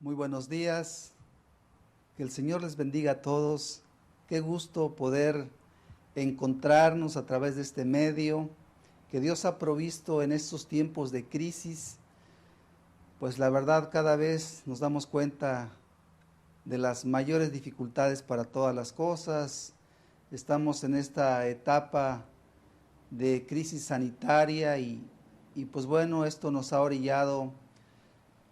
Muy buenos días, que el Señor les bendiga a todos. Qué gusto poder encontrarnos a través de este medio que Dios ha provisto en estos tiempos de crisis. Pues la verdad, cada vez nos damos cuenta de las mayores dificultades para todas las cosas. Estamos en esta etapa de crisis sanitaria y pues bueno, esto nos ha orillado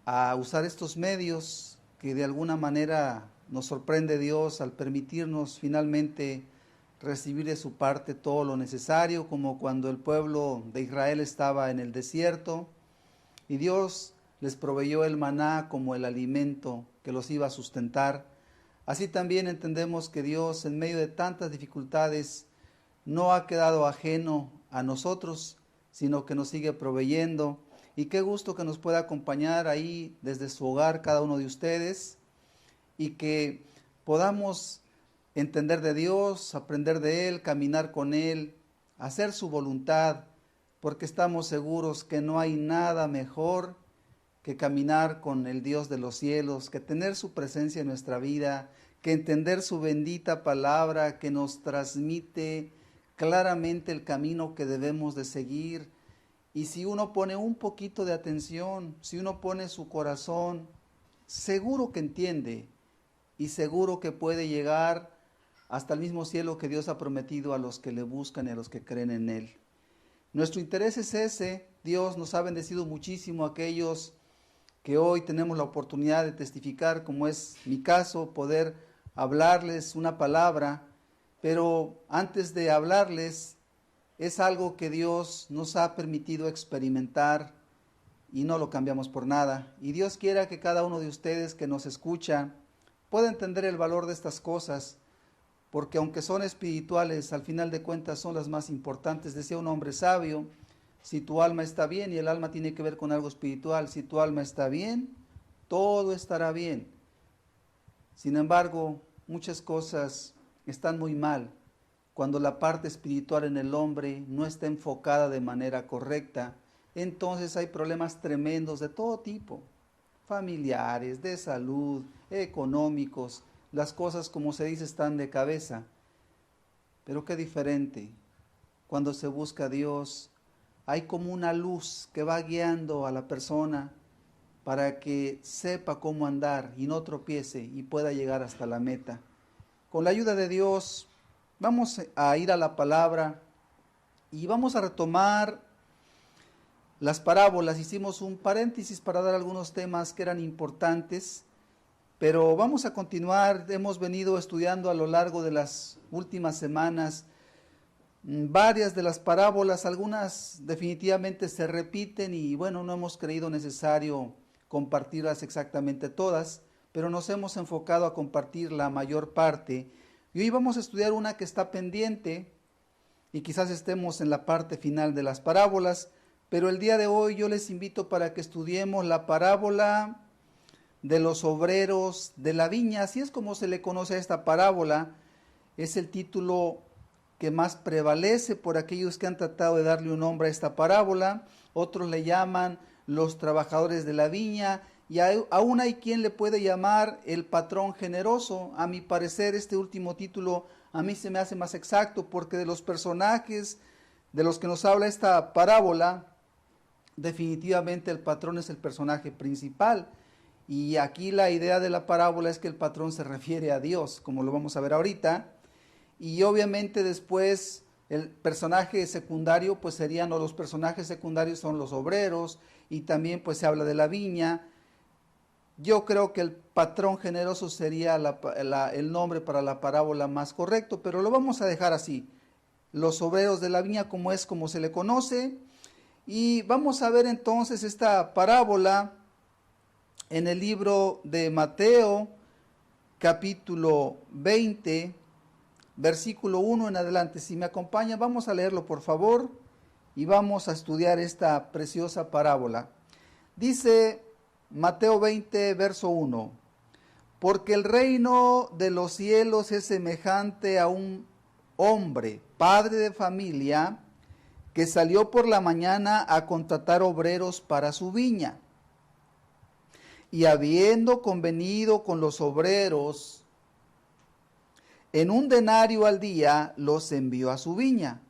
a usar estos medios que de alguna manera nos sorprende Dios al permitirnos finalmente recibir de su parte todo lo necesario, como cuando el pueblo de Israel estaba en el desierto y Dios les proveyó el maná como el alimento que los iba a sustentar. Así también entendemos que Dios, en medio de tantas dificultades, no ha quedado ajeno a nosotros, sino que nos sigue proveyendo. Y qué gusto que nos pueda acompañar ahí desde su hogar cada uno de ustedes y que podamos entender de Dios, aprender de Él, caminar con Él, hacer su voluntad, porque estamos seguros que no hay nada mejor que caminar con el Dios de los cielos, que tener su presencia en nuestra vida, que entender su bendita palabra que nos transmite claramente el camino que debemos de seguir. Y si uno pone un poquito de atención, si uno pone su corazón, seguro que entiende y seguro que puede llegar hasta el mismo cielo que Dios ha prometido a los que le buscan y a los que creen en Él. Nuestro interés es ese. Dios nos ha bendecido muchísimo a aquellos que hoy tenemos la oportunidad de testificar, como es mi caso, poder hablarles una palabra, pero antes de hablarles, es algo que Dios nos ha permitido experimentar y no lo cambiamos por nada. Y Dios quiera que cada uno de ustedes que nos escucha pueda entender el valor de estas cosas, porque aunque son espirituales, al final de cuentas son las más importantes. Decía un hombre sabio, si tu alma está bien, y el alma tiene que ver con algo espiritual, si tu alma está bien, todo estará bien. Sin embargo, muchas cosas están muy mal cuando la parte espiritual en el hombre no está enfocada de manera correcta. Entonces hay problemas tremendos de todo tipo, familiares, de salud, económicos. Las cosas, como se dice, están de cabeza. Pero qué diferente cuando se busca a Dios. Hay como una luz que va guiando a la persona para que sepa cómo andar y no tropiece y pueda llegar hasta la meta. Con la ayuda de Dios vamos a ir a la palabra y vamos a retomar las parábolas. Hicimos un paréntesis para dar algunos temas que eran importantes, pero vamos a continuar. Hemos venido estudiando a lo largo de las últimas semanas varias de las parábolas. Algunas definitivamente se repiten y bueno, no hemos creído necesario compartirlas exactamente todas, pero nos hemos enfocado a compartir la mayor parte. Y hoy vamos a estudiar una que está pendiente y quizás estemos en la parte final de las parábolas, pero el día de hoy yo les invito para que estudiemos la parábola de los obreros de la viña. Así es como se le conoce a esta parábola. Es el título que más prevalece por aquellos que han tratado de darle un nombre a esta parábola. Otros le llaman los trabajadores de la viña, y aún hay quien le puede llamar el patrón generoso. A mi parecer, este último título a mí se me hace más exacto, porque de los personajes de los que nos habla esta parábola, definitivamente el patrón es el personaje principal. Y aquí la idea de la parábola es que el patrón se refiere a Dios, como lo vamos a ver ahorita. Y obviamente después el personaje secundario, pues serían, o los personajes secundarios son los obreros, y también pues se habla de la viña. Yo creo que el patrón generoso sería el nombre para la parábola más correcto, pero lo vamos a dejar así. Los obreros de la viña, como se le conoce. Y vamos a ver entonces esta parábola en el libro de Mateo, capítulo 20, versículo 1 en adelante. Si me acompaña, vamos a leerlo por favor y vamos a estudiar esta preciosa parábola. Dice Mateo 20, verso 1: porque el reino de los cielos es semejante a un hombre, padre de familia, que salió por la mañana a contratar obreros para su viña. y habiendo convenido con los obreros en 1 denario al día, los envió a su viña.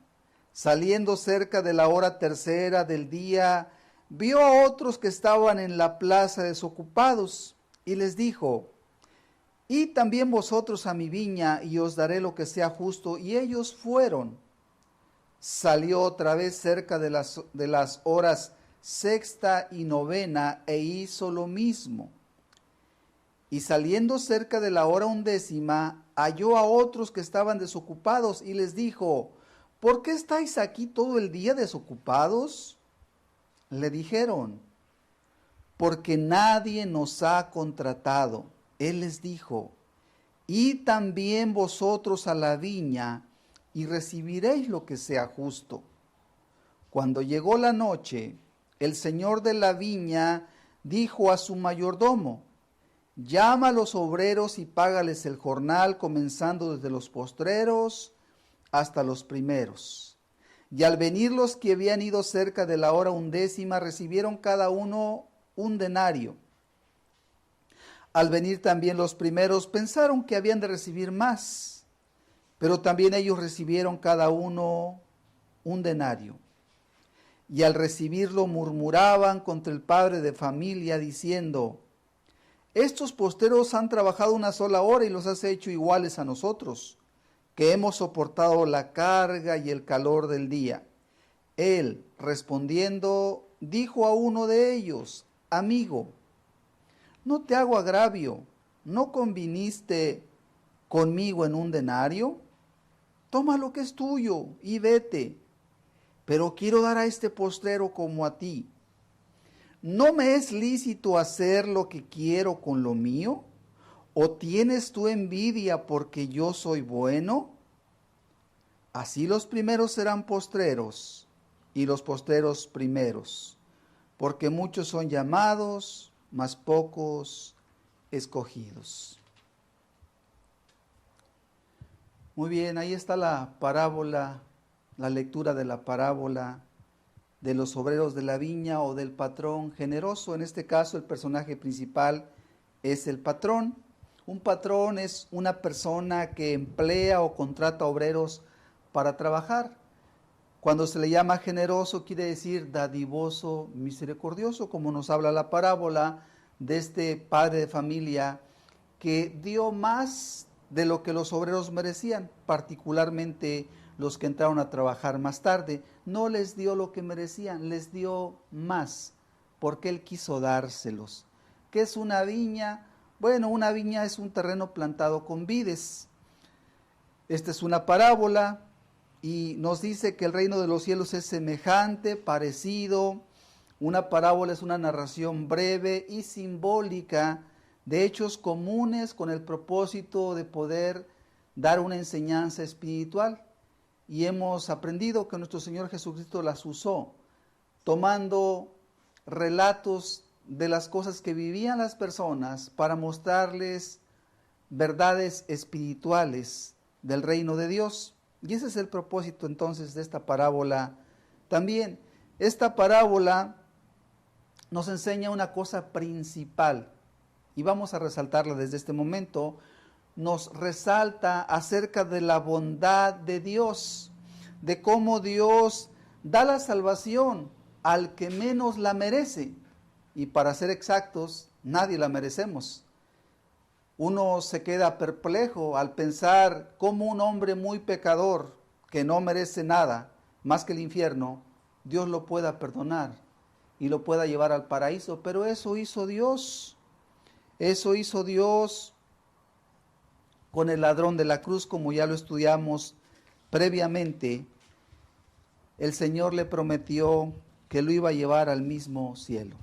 Saliendo cerca de la hora tercera del día, vio a otros que estaban en la plaza desocupados, y les dijo: id también vosotros a mi viña, y os daré lo que sea justo. Y ellos fueron. Salió otra vez cerca de las horas sexta y novena, e hizo lo mismo. Y saliendo cerca de la hora 11, halló a otros que estaban desocupados, y les dijo: ¿por qué estáis aquí todo el día desocupados? Le dijeron: porque nadie nos ha contratado. Él les dijo: id también vosotros a la viña, y recibiréis lo que sea justo. Cuando llegó la noche, el señor de la viña dijo a su mayordomo: llama a los obreros y págales el jornal, comenzando desde los postreros hasta los primeros. Y al venir los que habían ido cerca de la hora 11, recibieron cada uno 1 denario. Al venir también los primeros, pensaron que habían de recibir más, pero también ellos recibieron cada uno 1 denario. Y al recibirlo murmuraban contra el padre de familia, diciendo: estos postreros han trabajado 1 sola hora y los has hecho iguales a nosotros, que hemos soportado la carga y el calor del día. Él, respondiendo, dijo a uno de ellos: amigo, no te hago agravio, ¿no conviniste conmigo en 1 denario? Toma lo que es tuyo y vete, pero quiero dar a este postrero como a ti. ¿No me es lícito hacer lo que quiero con lo mío? ¿O tienes tú envidia porque yo soy bueno? Así los primeros serán postreros, y los postreros primeros, porque muchos son llamados, mas pocos escogidos. Muy bien, ahí está la parábola, la lectura de la parábola de los obreros de la viña o del patrón generoso. En este caso, el personaje principal es el patrón. Un patrón es una persona que emplea o contrata obreros para trabajar. Cuando se le llama generoso, quiere decir dadivoso, misericordioso, como nos habla la parábola de este padre de familia que dio más de lo que los obreros merecían, particularmente los que entraron a trabajar más tarde. No les dio lo que merecían, les dio más, porque él quiso dárselos. ¿Qué es una viña? Bueno, una viña es un terreno plantado con vides. Esta es una parábola y nos dice que el reino de los cielos es semejante, parecido. Una parábola es una narración breve y simbólica de hechos comunes con el propósito de poder dar una enseñanza espiritual. Y hemos aprendido que nuestro Señor Jesucristo las usó, tomando relatos de las cosas que vivían las personas para mostrarles verdades espirituales del reino de Dios. Y ese es el propósito entonces de esta parábola. También esta parábola nos enseña una cosa principal y vamos a resaltarla desde este momento. Nos resalta acerca de la bondad de Dios, de cómo Dios da la salvación al que menos la merece. Y para ser exactos, nadie la merecemos. Uno se queda perplejo al pensar cómo un hombre muy pecador, que no merece nada más que el infierno, Dios lo pueda perdonar y lo pueda llevar al paraíso. Pero eso hizo Dios. Eso hizo Dios con el ladrón de la cruz, como ya lo estudiamos previamente. El Señor le prometió que lo iba a llevar al mismo cielo.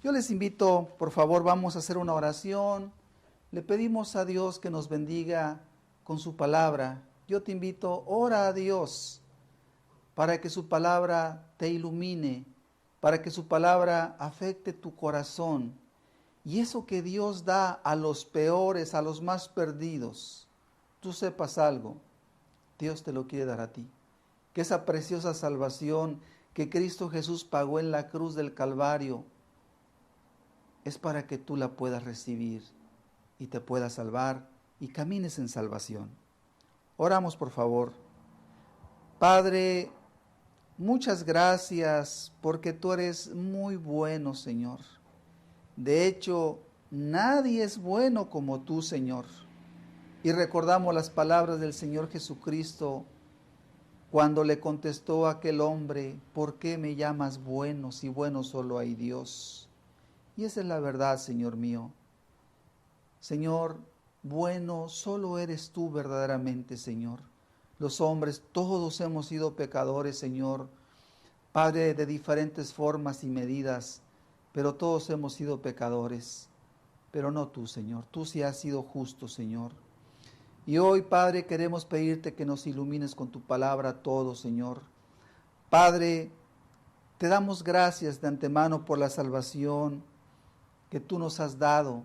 Yo les invito, por favor, vamos a hacer una oración. Le pedimos a Dios que nos bendiga con su palabra. Yo te invito, ora a Dios para que su palabra te ilumine, para que su palabra afecte tu corazón. Y eso que Dios da a los peores, a los más perdidos, tú sepas algo, Dios te lo quiere dar a ti. Que esa preciosa salvación que Cristo Jesús pagó en la cruz del Calvario, es para que tú la puedas recibir y te puedas salvar y camines en salvación. Oramos, por favor. Padre, muchas gracias porque tú eres muy bueno, Señor. De hecho, nadie es bueno como tú, Señor. Y recordamos las palabras del Señor Jesucristo cuando le contestó a aquel hombre: ¿por qué me llamas bueno si bueno solo hay Dios? Y esa es la verdad, Señor mío. Señor, bueno solo eres tú verdaderamente, Señor. Los hombres, todos hemos sido pecadores, Señor. Padre, de diferentes formas y medidas, pero todos hemos sido pecadores. Pero no tú, Señor. Tú sí has sido justo, Señor. Y hoy, Padre, queremos pedirte que nos ilumines con tu palabra todo, Señor. Padre, te damos gracias de antemano por la salvación que tú nos has dado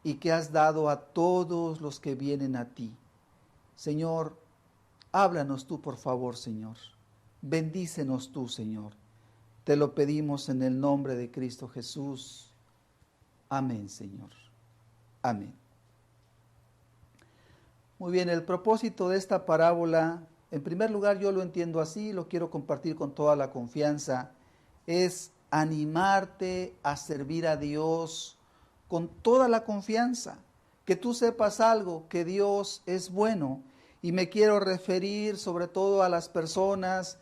y que has dado a todos los que vienen a ti. Señor, háblanos tú, por favor, Señor. Bendícenos tú, Señor. Te lo pedimos en el nombre de Cristo Jesús. Amén, Señor. Amén. Muy bien, el propósito de esta parábola, en primer lugar yo lo entiendo así, lo quiero compartir con toda la confianza, es animarte a servir a Dios con toda la confianza, que tú sepas algo, que Dios es bueno, y me quiero referir sobre todo a las personas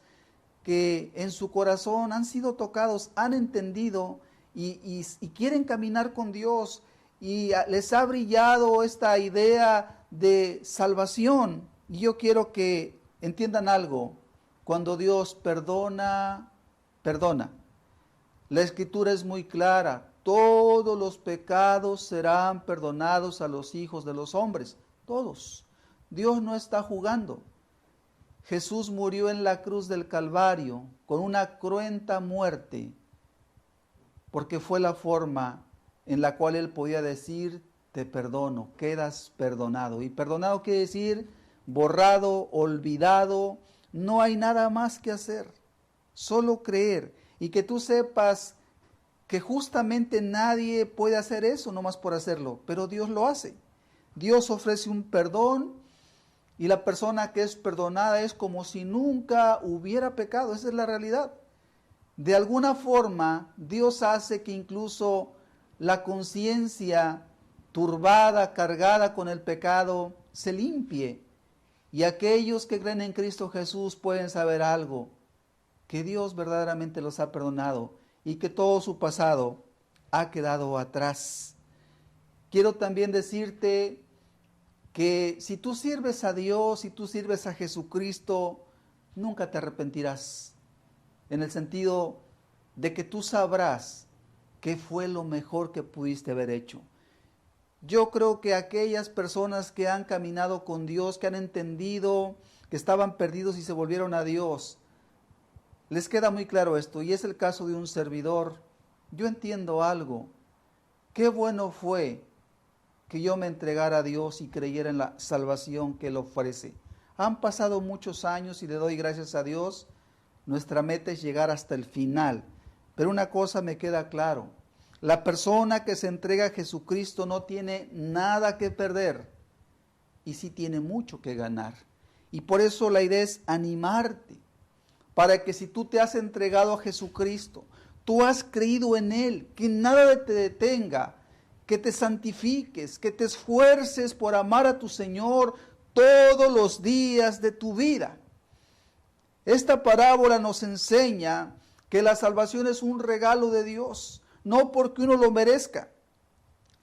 que en su corazón han sido tocados, han entendido y quieren caminar con Dios, y les ha brillado esta idea de salvación. Y yo quiero que entiendan algo: cuando Dios perdona, perdona. La Escritura es muy clara: todos los pecados serán perdonados a los hijos de los hombres, todos. Dios no está jugando. Jesús murió en la cruz del Calvario con una cruenta muerte, porque fue la forma en la cual Él podía decir: te perdono, quedas perdonado. Y perdonado quiere decir borrado, olvidado, no hay nada más que hacer, solo creer. Y que tú sepas que justamente nadie puede hacer eso nomás por hacerlo, pero Dios lo hace. Dios ofrece un perdón y la persona que es perdonada es como si nunca hubiera pecado. Esa es la realidad. De alguna forma, Dios hace que incluso la conciencia turbada, cargada con el pecado, se limpie. Y aquellos que creen en Cristo Jesús pueden saber algo: que Dios verdaderamente los ha perdonado y que todo su pasado ha quedado atrás. Quiero también decirte que si tú sirves a Dios, si tú sirves a Jesucristo, nunca te arrepentirás. En el sentido de que tú sabrás qué fue lo mejor que pudiste haber hecho. Yo creo que aquellas personas que han caminado con Dios, que han entendido que estaban perdidos y se volvieron a Dios, les queda muy claro esto, y es el caso de un servidor. Yo entiendo algo. Qué bueno fue que yo me entregara a Dios y creyera en la salvación que Él ofrece. Han pasado muchos años y le doy gracias a Dios. Nuestra meta es llegar hasta el final. Pero una cosa me queda claro: la persona que se entrega a Jesucristo no tiene nada que perder y sí tiene mucho que ganar. Y por eso la idea es animarte, para que si tú te has entregado a Jesucristo, tú has creído en Él, que nada te detenga, que te santifiques, que te esfuerces por amar a tu Señor todos los días de tu vida. Esta parábola nos enseña que la salvación es un regalo de Dios, no porque uno lo merezca.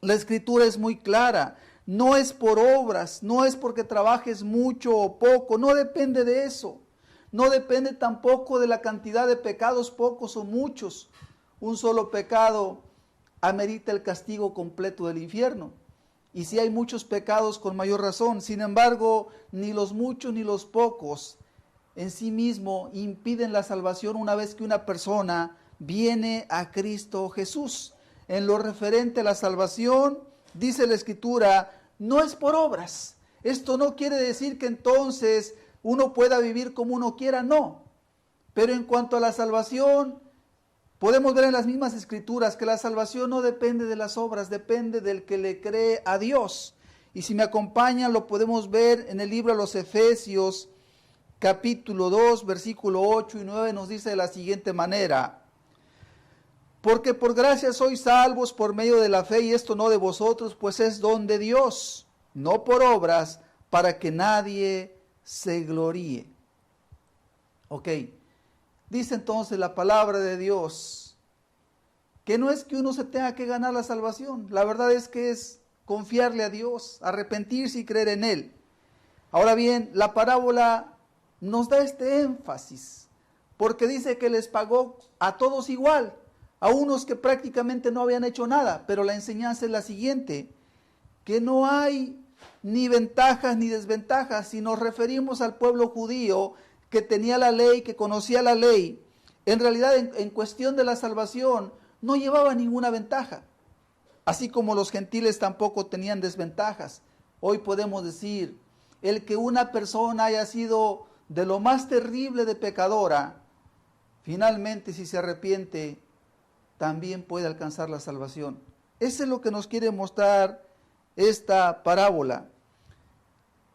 La Escritura es muy clara: no es por obras, no es porque trabajes mucho o poco, no depende de eso. No depende tampoco de la cantidad de pecados, pocos o muchos. Un solo pecado amerita el castigo completo del infierno. Y si hay muchos pecados, con mayor razón. Sin embargo, ni los muchos ni los pocos en sí mismo impiden la salvación una vez que una persona viene a Cristo Jesús. En lo referente a la salvación, dice la Escritura, no es por obras. Esto no quiere decir que entonces uno pueda vivir como uno quiera, no. Pero en cuanto a la salvación, Podemos ver en las mismas escrituras que la salvación no depende de las obras, depende del que le cree a Dios. Y si me acompañan, lo podemos ver en el libro de los Efesios, capítulo 2, versículo 8 y 9, nos dice de la siguiente manera: porque por gracia sois salvos por medio de la fe, y esto no de vosotros, pues es don de Dios, no por obras, para que nadie se gloríe. Ok, dice entonces la palabra de Dios que no es que uno se tenga que ganar la salvación, la verdad es que es confiarle a Dios, arrepentirse y creer en Él. Ahora bien, la parábola nos da este énfasis, porque dice que les pagó a todos igual, a unos que prácticamente no habían hecho nada, pero la enseñanza es la siguiente, que no hay ni ventajas ni desventajas. Si nos referimos al pueblo judío que tenía la ley, que conocía la ley, en realidad en cuestión de la salvación no llevaba ninguna ventaja, así como los gentiles tampoco tenían desventajas. Hoy podemos decir, el que una persona haya sido de lo más terrible de pecadora, finalmente si se arrepiente, también puede alcanzar la salvación. Eso es lo que nos quiere mostrar esta parábola.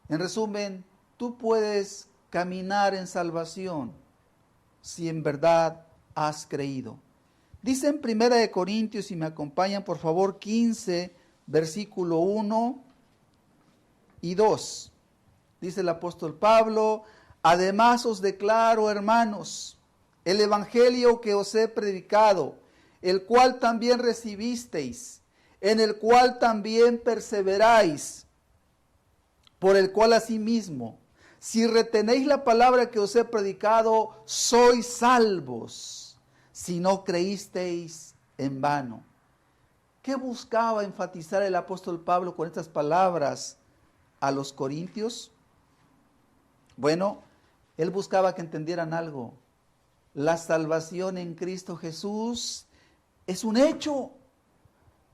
En resumen, tú puedes caminar en salvación si en verdad has creído. Dice en 1 Corintios, si me acompañan por favor, 15, versículo 1 y 2. Dice el apóstol Pablo: además os declaro, hermanos, el evangelio que os he predicado, el cual también recibisteis, en el cual también perseveráis, por el cual asimismo, si retenéis la palabra que os he predicado, sois salvos, si no creísteis en vano. ¿Qué buscaba enfatizar el apóstol Pablo con estas palabras a los corintios? Bueno, él buscaba que entendieran algo. La salvación en Cristo Jesús es un hecho.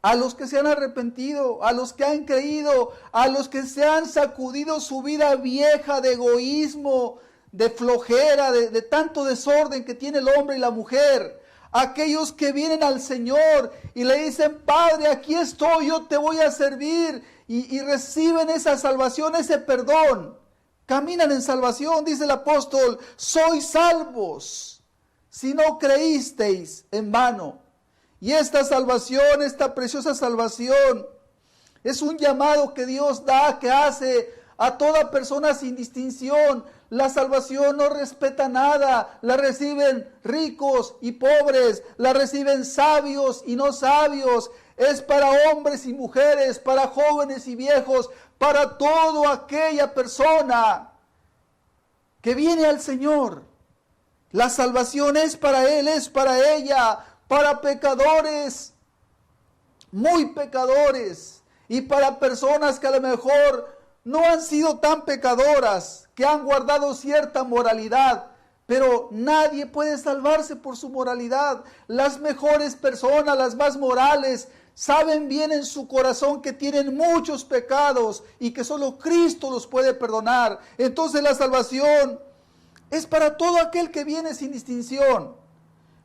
A los que se han arrepentido, a los que han creído, a los que se han sacudido su vida vieja de egoísmo, de flojera, de tanto desorden que tiene el hombre y la mujer. Aquellos que vienen al Señor y le dicen: Padre, aquí estoy, yo te voy a servir, y reciben esa salvación, ese perdón. Caminan en salvación, dice el apóstol: sois salvos, si no creísteis en vano. Y esta salvación, esta preciosa salvación, es un llamado que Dios da, que hace a toda persona sin distinción. La salvación no respeta nada, la reciben ricos y pobres, la reciben sabios y no sabios. Es para hombres y mujeres, para jóvenes y viejos, para toda aquella persona que viene al Señor. La salvación es para él, es para ella, para pecadores, muy pecadores, y para personas que a lo mejor no han sido tan pecadoras, que han guardado cierta moralidad, pero nadie puede salvarse por su moralidad. Las mejores personas, las más morales, saben bien en su corazón que tienen muchos pecados y que solo Cristo los puede perdonar. Entonces la salvación es para todo aquel que viene sin distinción.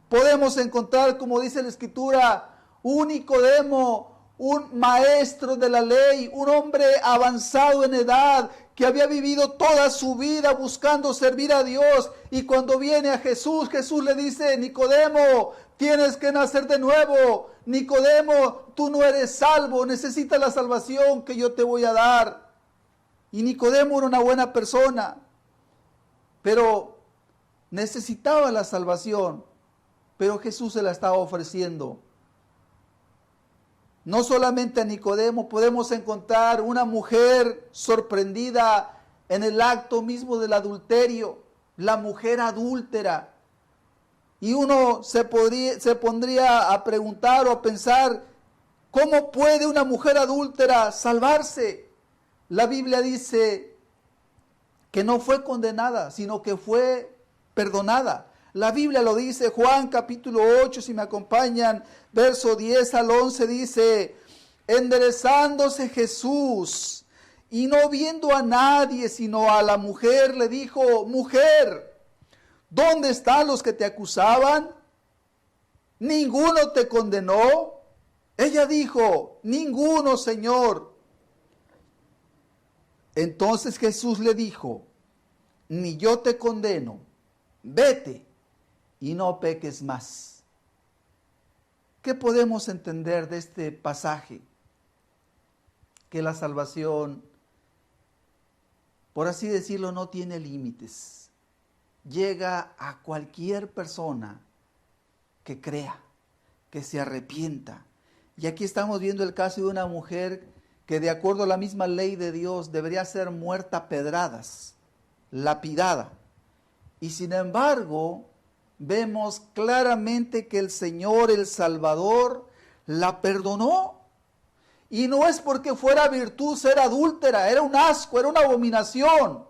Podemos encontrar, como dice la Escritura, un Nicodemo, un maestro de la ley, un hombre avanzado en edad, que había vivido toda su vida buscando servir a Dios, y cuando viene a Jesús, Jesús le dice: Nicodemo, tienes que nacer de nuevo. Nicodemo, tú no eres salvo, necesitas la salvación que yo te voy a dar. Y Nicodemo era una buena persona, pero necesitaba la salvación, pero Jesús se la estaba ofreciendo. No solamente a Nicodemo, podemos encontrar una mujer sorprendida en el acto mismo del adulterio, la mujer adúltera. Y uno se pondría a preguntar o a pensar: ¿cómo puede una mujer adúltera salvarse? La Biblia dice que no fue condenada, sino que fue perdonada. La Biblia lo dice, Juan capítulo 8, si me acompañan, verso 10 al 11, dice: enderezándose Jesús y no viendo a nadie sino a la mujer, le dijo: mujer, ¿dónde están los que te acusaban? ¿Ninguno te condenó? Ella dijo, ninguno, Señor. Entonces Jesús le dijo, ni yo te condeno, vete y no peques más. ¿Qué podemos entender de este pasaje? Que la salvación, por así decirlo, no tiene límites. Llega a cualquier persona que crea, que se arrepienta. Y aquí estamos viendo el caso de una mujer que, de acuerdo a la misma ley de Dios, debería ser muerta a pedradas, lapidada. Y sin embargo, vemos claramente que el Señor, el Salvador, la perdonó. Y no es porque fuera virtud ser adúltera, era un asco, era una abominación.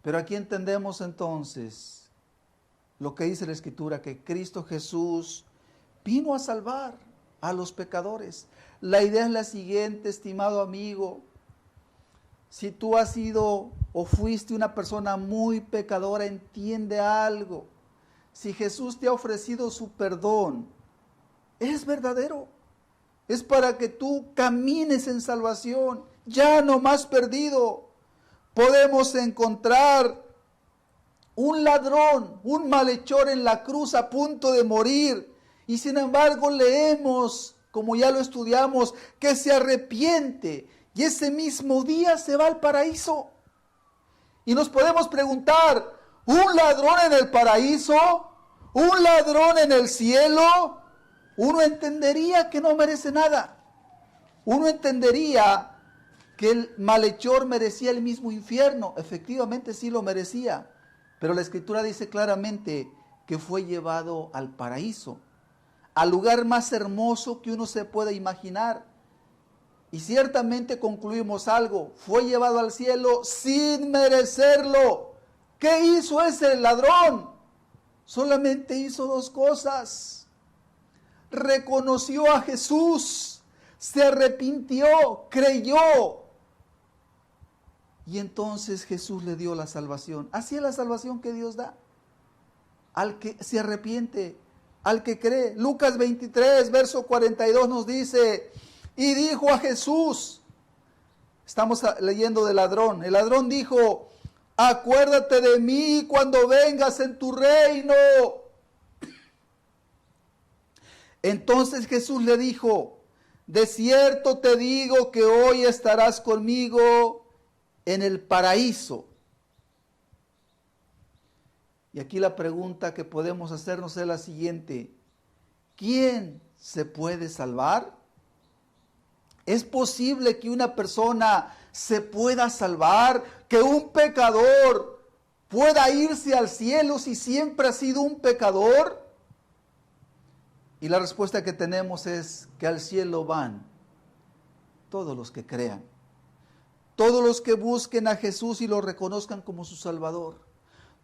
Pero aquí entendemos entonces lo que dice la Escritura, que Cristo Jesús vino a salvar a los pecadores. La idea es la siguiente, estimado amigo. Si tú has sido o fuiste una persona muy pecadora, entiende algo. Si Jesús te ha ofrecido su perdón, es verdadero. Es para que tú camines en salvación, ya no más perdido. Podemos encontrar un ladrón, un malhechor en la cruz a punto de morir. Y sin embargo leemos, como ya lo estudiamos, que se arrepiente y ese mismo día se va al paraíso. Y nos podemos preguntar, ¿un ladrón en el paraíso? ¿Un ladrón en el cielo? Uno entendería que no merece nada. Uno entendería que el malhechor merecía el mismo infierno. Efectivamente sí lo merecía. Pero la Escritura dice claramente que fue llevado al paraíso, al lugar más hermoso que uno se pueda imaginar. Y ciertamente concluimos algo, fue llevado al cielo sin merecerlo. ¿Qué hizo ese ladrón? Solamente hizo dos cosas. Reconoció a Jesús, se arrepintió, creyó. Y entonces Jesús le dio la salvación. Así es la salvación que Dios da al que se arrepiente, al que cree. Lucas 23, verso 42 nos dice, y dijo a Jesús, estamos leyendo del ladrón, el ladrón dijo, acuérdate de mí cuando vengas en tu reino. Entonces Jesús le dijo, de cierto te digo que hoy estarás conmigo en el paraíso. Y aquí la pregunta que podemos hacernos es la siguiente, ¿quién se puede salvar? ¿Es posible que una persona se pueda salvar? ¿Que un pecador pueda irse al cielo si siempre ha sido un pecador? Y la respuesta que tenemos es que al cielo van todos los que crean, todos los que busquen a Jesús y lo reconozcan como su Salvador,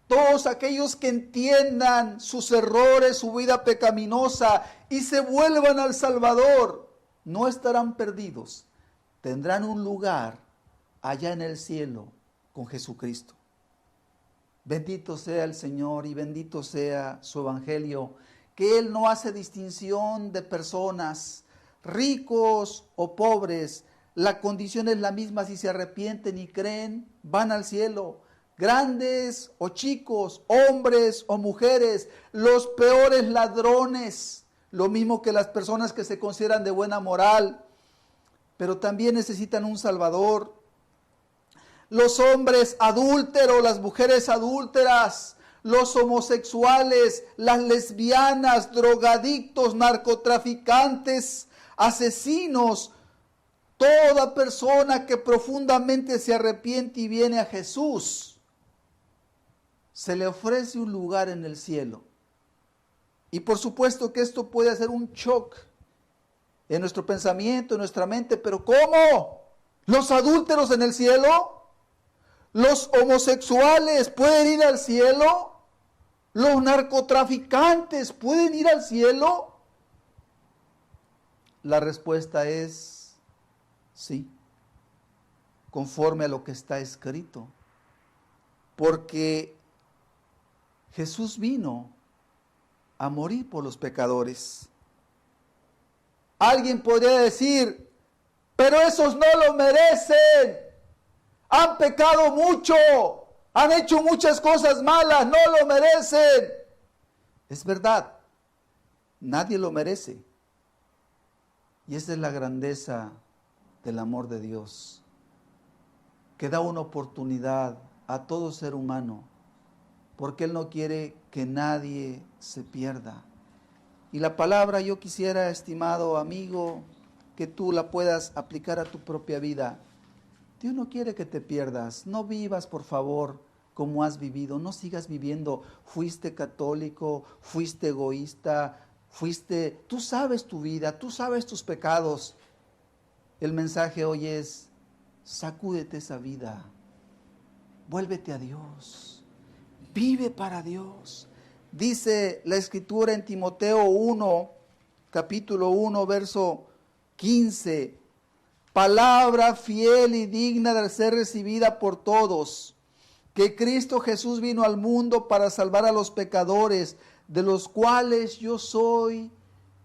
todos aquellos que entiendan sus errores, su vida pecaminosa y se vuelvan al Salvador, no estarán perdidos, tendrán un lugar allá en el cielo con Jesucristo. Bendito sea el Señor y bendito sea su evangelio, que Él no hace distinción de personas, ricos o pobres. La condición es la misma, si se arrepienten y creen, van al cielo. Grandes o chicos, hombres o mujeres, los peores ladrones, lo mismo que las personas que se consideran de buena moral, pero también necesitan un Salvador. Los hombres adúlteros, las mujeres adúlteras, los homosexuales, las lesbianas, drogadictos, narcotraficantes, asesinos, toda persona que profundamente se arrepiente y viene a Jesús, se le ofrece un lugar en el cielo. Y por supuesto que esto puede hacer un shock en nuestro pensamiento, en nuestra mente, pero ¿cómo? ¿Los adúlteros en el cielo? ¿Los homosexuales pueden ir al cielo? ¿Los narcotraficantes pueden ir al cielo? La respuesta es sí, conforme a lo que está escrito. Porque Jesús vino a morir por los pecadores. Alguien podría decir, pero esos no lo merecen, han pecado mucho, han hecho muchas cosas malas, no lo merecen. Es verdad, nadie lo merece. Y esa es la grandeza del amor de Dios, que da una oportunidad a todo ser humano, porque Él no quiere que nadie se pierda. Y la palabra yo quisiera, estimado amigo, que tú la puedas aplicar a tu propia vida. Dios no quiere que te pierdas. No vivas, por favor, como has vivido. No sigas viviendo. Fuiste católico, fuiste egoísta, tú sabes tu vida, tú sabes tus pecados. El mensaje hoy es, sacúdete esa vida. Vuélvete a Dios. Vive para Dios. Dice la Escritura en Timoteo 1, capítulo 1, verso 15. Palabra fiel y digna de ser recibida por todos, que Cristo Jesús vino al mundo para salvar a los pecadores, de los cuales yo soy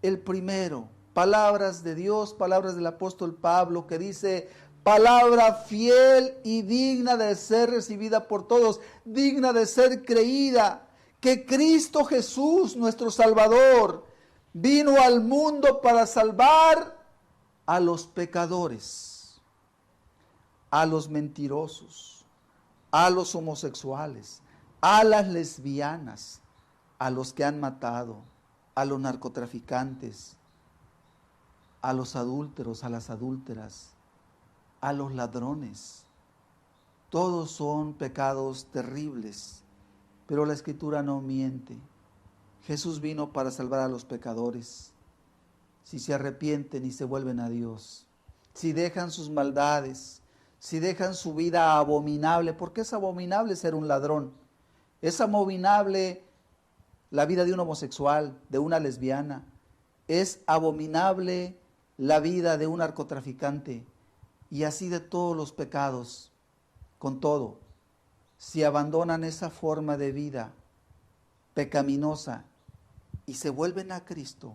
el primero. Palabras de Dios, palabras del apóstol Pablo, que dice, palabra fiel y digna de ser recibida por todos, digna de ser creída, que Cristo Jesús, nuestro Salvador, vino al mundo para salvar a los pecadores, a los mentirosos, a los homosexuales, a las lesbianas, a los que han matado, a los narcotraficantes, a los adúlteros, a las adúlteras, a los ladrones. Todos son pecados terribles, pero la Escritura no miente. Jesús vino para salvar a los pecadores. Si se arrepienten y se vuelven a Dios, si dejan sus maldades, si dejan su vida abominable, porque es abominable ser un ladrón, es abominable la vida de un homosexual, de una lesbiana, es abominable la vida de un narcotraficante, y así de todos los pecados. Con todo, si abandonan esa forma de vida pecaminosa y se vuelven a Cristo,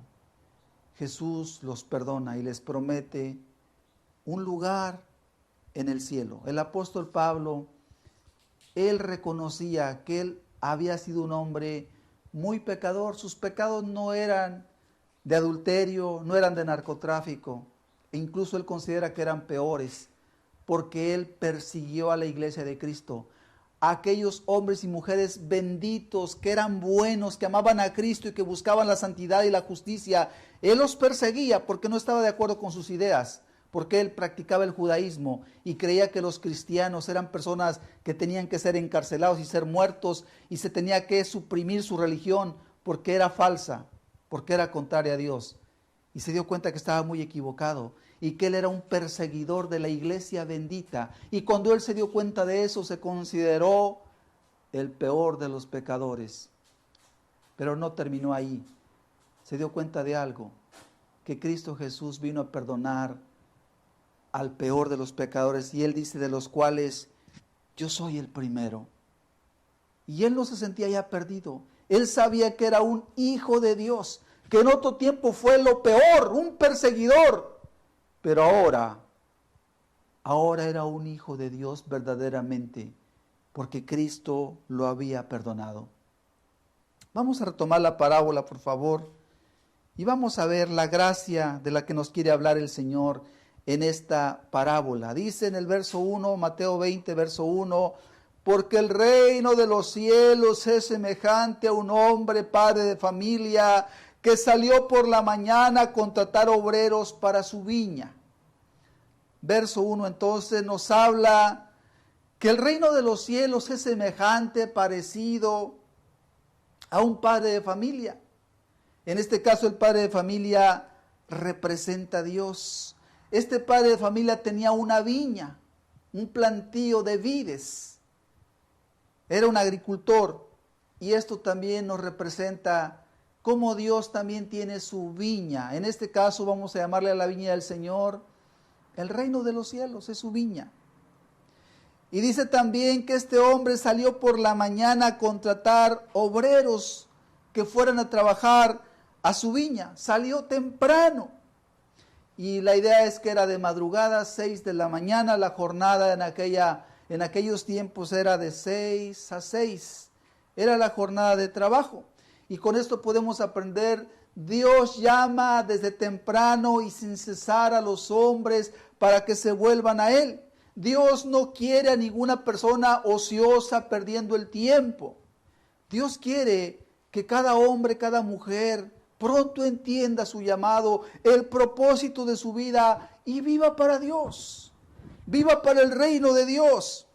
Jesús los perdona y les promete un lugar en el cielo. El apóstol Pablo, él reconocía que él había sido un hombre muy pecador. Sus pecados no eran de adulterio, no eran de narcotráfico, e incluso él considera que eran peores, porque él persiguió a la iglesia de Cristo. Aquellos hombres y mujeres benditos, que eran buenos, que amaban a Cristo y que buscaban la santidad y la justicia, él los perseguía porque no estaba de acuerdo con sus ideas, porque él practicaba el judaísmo y creía que los cristianos eran personas que tenían que ser encarcelados y ser muertos, y se tenía que suprimir su religión porque era falsa, porque era contraria a Dios. Y se dio cuenta que estaba muy equivocado y que él era un perseguidor de la iglesia bendita. Y cuando él se dio cuenta de eso, se consideró el peor de los pecadores. Pero no terminó ahí. Se dio cuenta de algo, que Cristo Jesús vino a perdonar al peor de los pecadores, y él dice, de los cuales yo soy el primero. Y él no se sentía ya perdido. Él sabía que era un hijo de Dios, que en otro tiempo fue lo peor, un perseguidor, pero ahora era un hijo de Dios verdaderamente, porque Cristo lo había perdonado. Vamos a retomar la parábola, por favor, y vamos a ver la gracia de la que nos quiere hablar el Señor en esta parábola. Dice en el verso 1, Mateo 20, verso 1, porque el reino de los cielos es semejante a un hombre, padre de familia, que salió por la mañana a contratar obreros para su viña. Verso 1 entonces nos habla que el reino de los cielos es semejante, parecido a un padre de familia. En este caso el padre de familia representa a Dios. Este padre de familia tenía una viña, un plantío de vides. Era un agricultor, y esto también nos representa cómo Dios también tiene su viña. En este caso vamos a llamarle a la viña del Señor el reino de los cielos, es su viña. Y dice también que este hombre salió por la mañana a contratar obreros que fueran a trabajar a su viña. Salió temprano. Y la idea es que era de madrugada, 6 de la mañana. La jornada en aquellos tiempos era de 6 a 6. Era la jornada de trabajo. Y con esto podemos aprender, Dios llama desde temprano y sin cesar a los hombres para que se vuelvan a Él. Dios no quiere a ninguna persona ociosa perdiendo el tiempo. Dios quiere que cada hombre, cada mujer pronto entienda su llamado, el propósito de su vida y viva para Dios. Viva para el reino de Dios.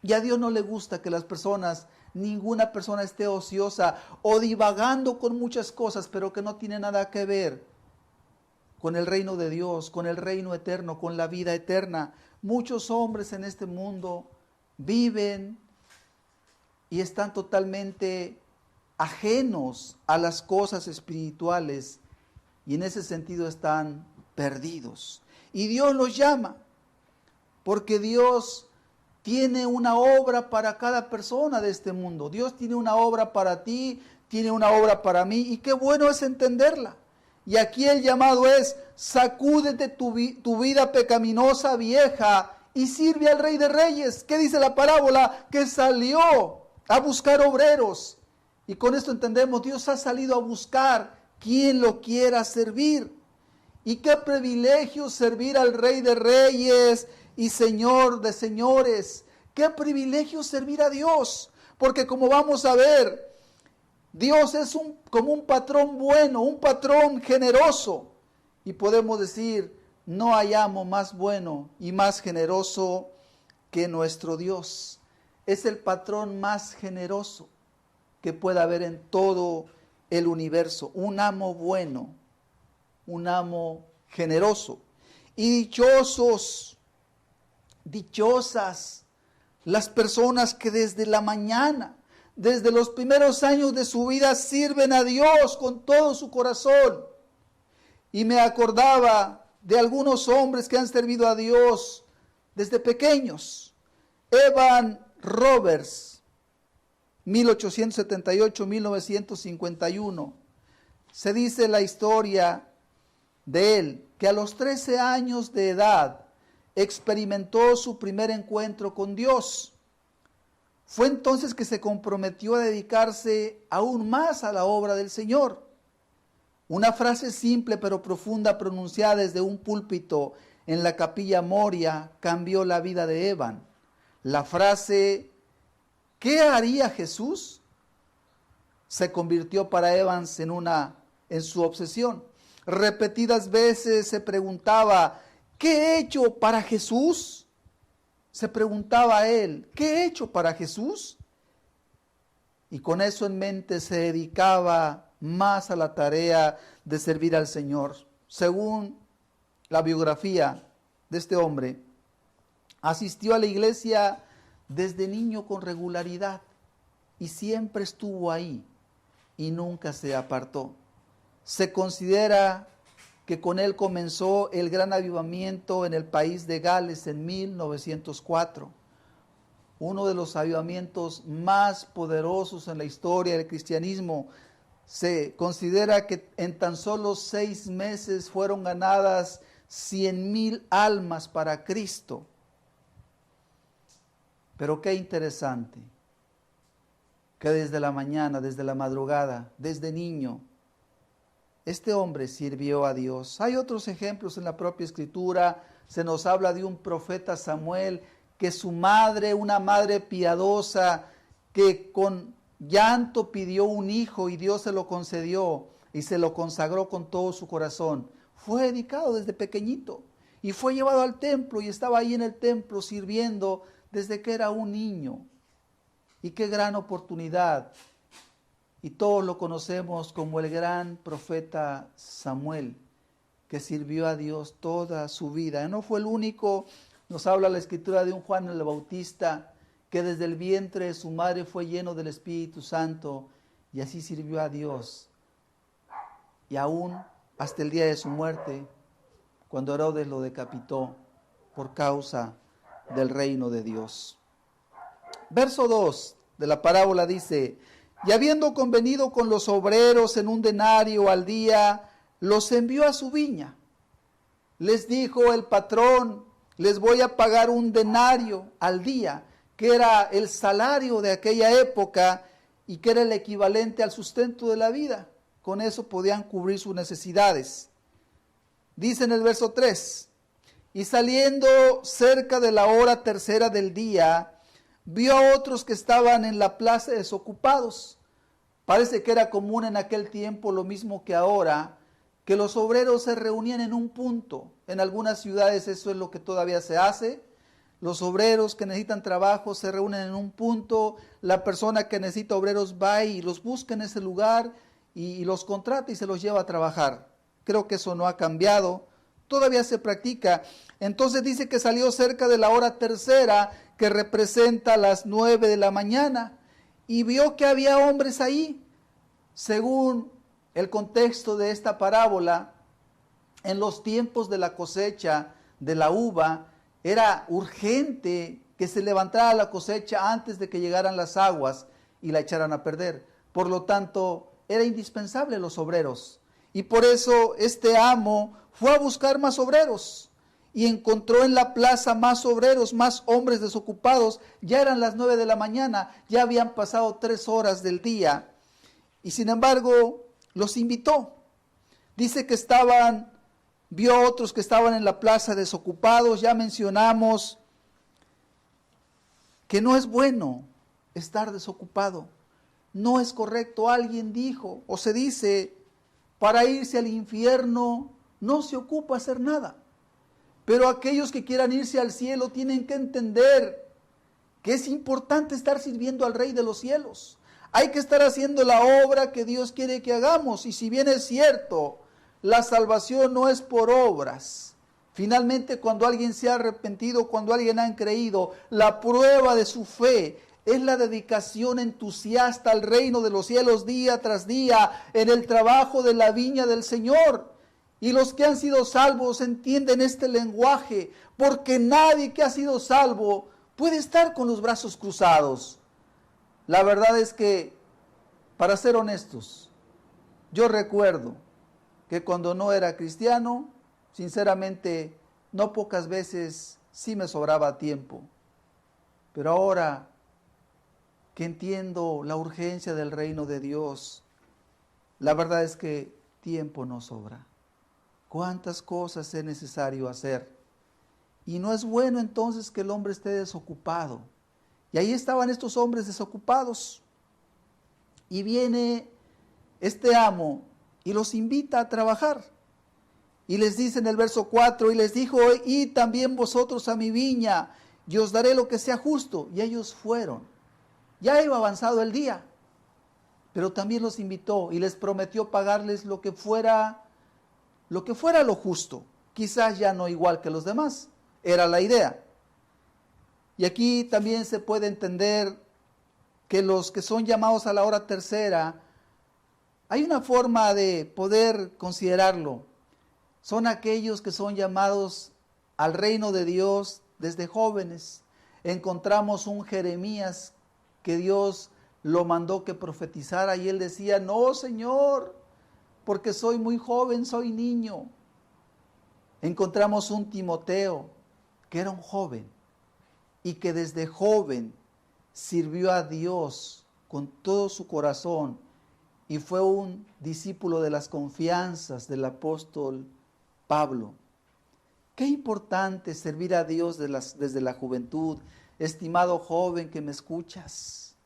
Y a Dios no le gusta que las personas, ninguna persona esté ociosa o divagando con muchas cosas, pero que no tiene nada que ver con el reino de Dios, con el reino eterno, con la vida eterna. Muchos hombres en este mundo viven y están totalmente ajenos a las cosas espirituales y en ese sentido están perdidos. Y Dios los llama porque Dios tiene una obra para cada persona de este mundo. Dios tiene una obra para ti, tiene una obra para mí y qué bueno es entenderla. Y aquí el llamado es, sacúdete tu vida pecaminosa vieja y sirve al Rey de Reyes. ¿Qué dice la parábola? Que salió a buscar obreros. Y con esto entendemos, Dios ha salido a buscar quien lo quiera servir. Y qué privilegio servir al Rey de Reyes y Señor de señores. Qué privilegio servir a Dios. Porque como vamos a ver, Dios es como un patrón bueno, un patrón generoso. Y podemos decir, no hay amo más bueno y más generoso que nuestro Dios. Es el patrón más generoso que pueda haber en todo el universo. Un amo bueno, un amo generoso. Y dichosas las personas que desde la mañana, desde los primeros años de su vida sirven a Dios con todo su corazón. Y me acordaba de algunos hombres que han servido a Dios desde pequeños. Evan Roberts, 1878-1951. Se dice la historia de él, que a los 13 años de edad experimentó su primer encuentro con Dios. Fue entonces que se comprometió a dedicarse aún más a la obra del Señor. Una frase simple pero profunda pronunciada desde un púlpito en la capilla Moria cambió la vida de Evan. La frase, ¿qué haría Jesús?, se convirtió para Evans en su obsesión. Repetidas veces se preguntaba, ¿qué he hecho para Jesús? Se preguntaba a él, ¿qué he hecho para Jesús? Y con eso en mente se dedicaba más a la tarea de servir al Señor. Según la biografía de este hombre, asistió a la iglesia desde niño con regularidad y siempre estuvo ahí y nunca se apartó. Se considera que con él comenzó el gran avivamiento en el país de Gales en 1904, uno de los avivamientos más poderosos en la historia del cristianismo. Se considera que en tan solo 6 meses fueron ganadas 100,000 almas para Cristo. Pero qué interesante, que desde la mañana, desde la madrugada, desde niño, este hombre sirvió a Dios. Hay otros ejemplos en la propia Escritura. Se nos habla de un profeta Samuel, que su madre, una madre piadosa, que con llanto pidió un hijo y Dios se lo concedió y se lo consagró con todo su corazón. Fue dedicado desde pequeñito y fue llevado al templo y estaba ahí en el templo sirviendo desde que era un niño. Y qué gran oportunidad. Y todos lo conocemos como el gran profeta Samuel, que sirvió a Dios toda su vida. No fue el único. Nos habla la Escritura de un Juan el Bautista, que desde el vientre de su madre fue lleno del Espíritu Santo, y así sirvió a Dios. Y aún hasta el día de su muerte, cuando Herodes lo decapitó por causa del reino de Dios. Verso 2 de la parábola dice, Y habiendo convenido con los obreros en un denario al día, los envió a su viña. Les dijo el patrón, les voy a pagar un denario al día, que era el salario de aquella época y que era el equivalente al sustento de la vida. Con eso podían cubrir sus necesidades. Dice en el verso 3, y saliendo cerca de la hora tercera del día, vio a otros que estaban en la plaza desocupados. Parece que era común en aquel tiempo, lo mismo que ahora, que los obreros se reunían en un punto. En algunas ciudades eso es lo que todavía se hace. Los obreros que necesitan trabajo se reúnen en un punto. La persona que necesita obreros va y los busca en ese lugar y los contrata y se los lleva a trabajar. Creo que eso no ha cambiado. Todavía se practica. Entonces dice que salió cerca de la hora tercera, que representa las 9 de la mañana, y vio que había hombres ahí. Según el contexto de esta parábola, en los tiempos de la cosecha de la uva, era urgente que se levantara la cosecha antes de que llegaran las aguas y la echaran a perder. Por lo tanto, era indispensable los obreros. Y por eso este amo fue a buscar más obreros y encontró en la plaza más obreros, más hombres desocupados. Ya eran las 9 de la mañana, ya habían pasado 3 horas del día. Y sin embargo, los invitó. Dice que vio a otros que estaban en la plaza desocupados. Ya mencionamos que no es bueno estar desocupado. No es correcto. Alguien dijo o se dice, para irse al infierno no se ocupa hacer nada. Pero aquellos que quieran irse al cielo tienen que entender que es importante estar sirviendo al Rey de los cielos. Hay que estar haciendo la obra que Dios quiere que hagamos. Y si bien es cierto, la salvación no es por obras. Finalmente, cuando alguien se ha arrepentido, cuando alguien ha creído, la prueba de su fe es la dedicación entusiasta al reino de los cielos día tras día, en el trabajo de la viña del Señor. Y los que han sido salvos entienden este lenguaje, porque nadie que ha sido salvo puede estar con los brazos cruzados. La verdad es que, para ser honestos, yo recuerdo que cuando no era cristiano, sinceramente, no pocas veces sí me sobraba tiempo. Pero ahora que entiendo la urgencia del reino de Dios, la verdad es que tiempo no sobra. ¿Cuántas cosas es necesario hacer? Y no es bueno entonces que el hombre esté desocupado. Y ahí estaban estos hombres desocupados. Y viene este amo y los invita a trabajar. Y les dice en el verso 4, y les dijo, id también vosotros a mi viña, y os daré lo que sea justo. Y ellos fueron. Ya iba avanzado el día, pero también los invitó y les prometió pagarles lo que fuera lo justo. Quizás ya no igual que los demás, era la idea. Y aquí también se puede entender que los que son llamados a la hora tercera, hay una forma de poder considerarlo. Son aquellos que son llamados al reino de Dios desde jóvenes. Encontramos un Jeremías que Dios lo mandó que profetizara y él decía, no, Señor, porque soy muy joven, soy niño. Encontramos un Timoteo que era un joven y que desde joven sirvió a Dios con todo su corazón y fue un discípulo de las confianzas del apóstol Pablo. Qué importante servir a Dios desde la juventud. Estimado joven que me escuchas,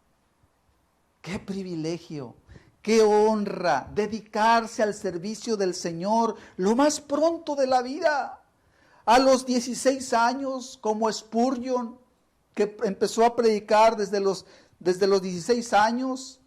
qué privilegio, qué honra dedicarse al servicio del Señor lo más pronto de la vida. A los 16 años, como Spurgeon, que empezó a predicar desde los 16 años.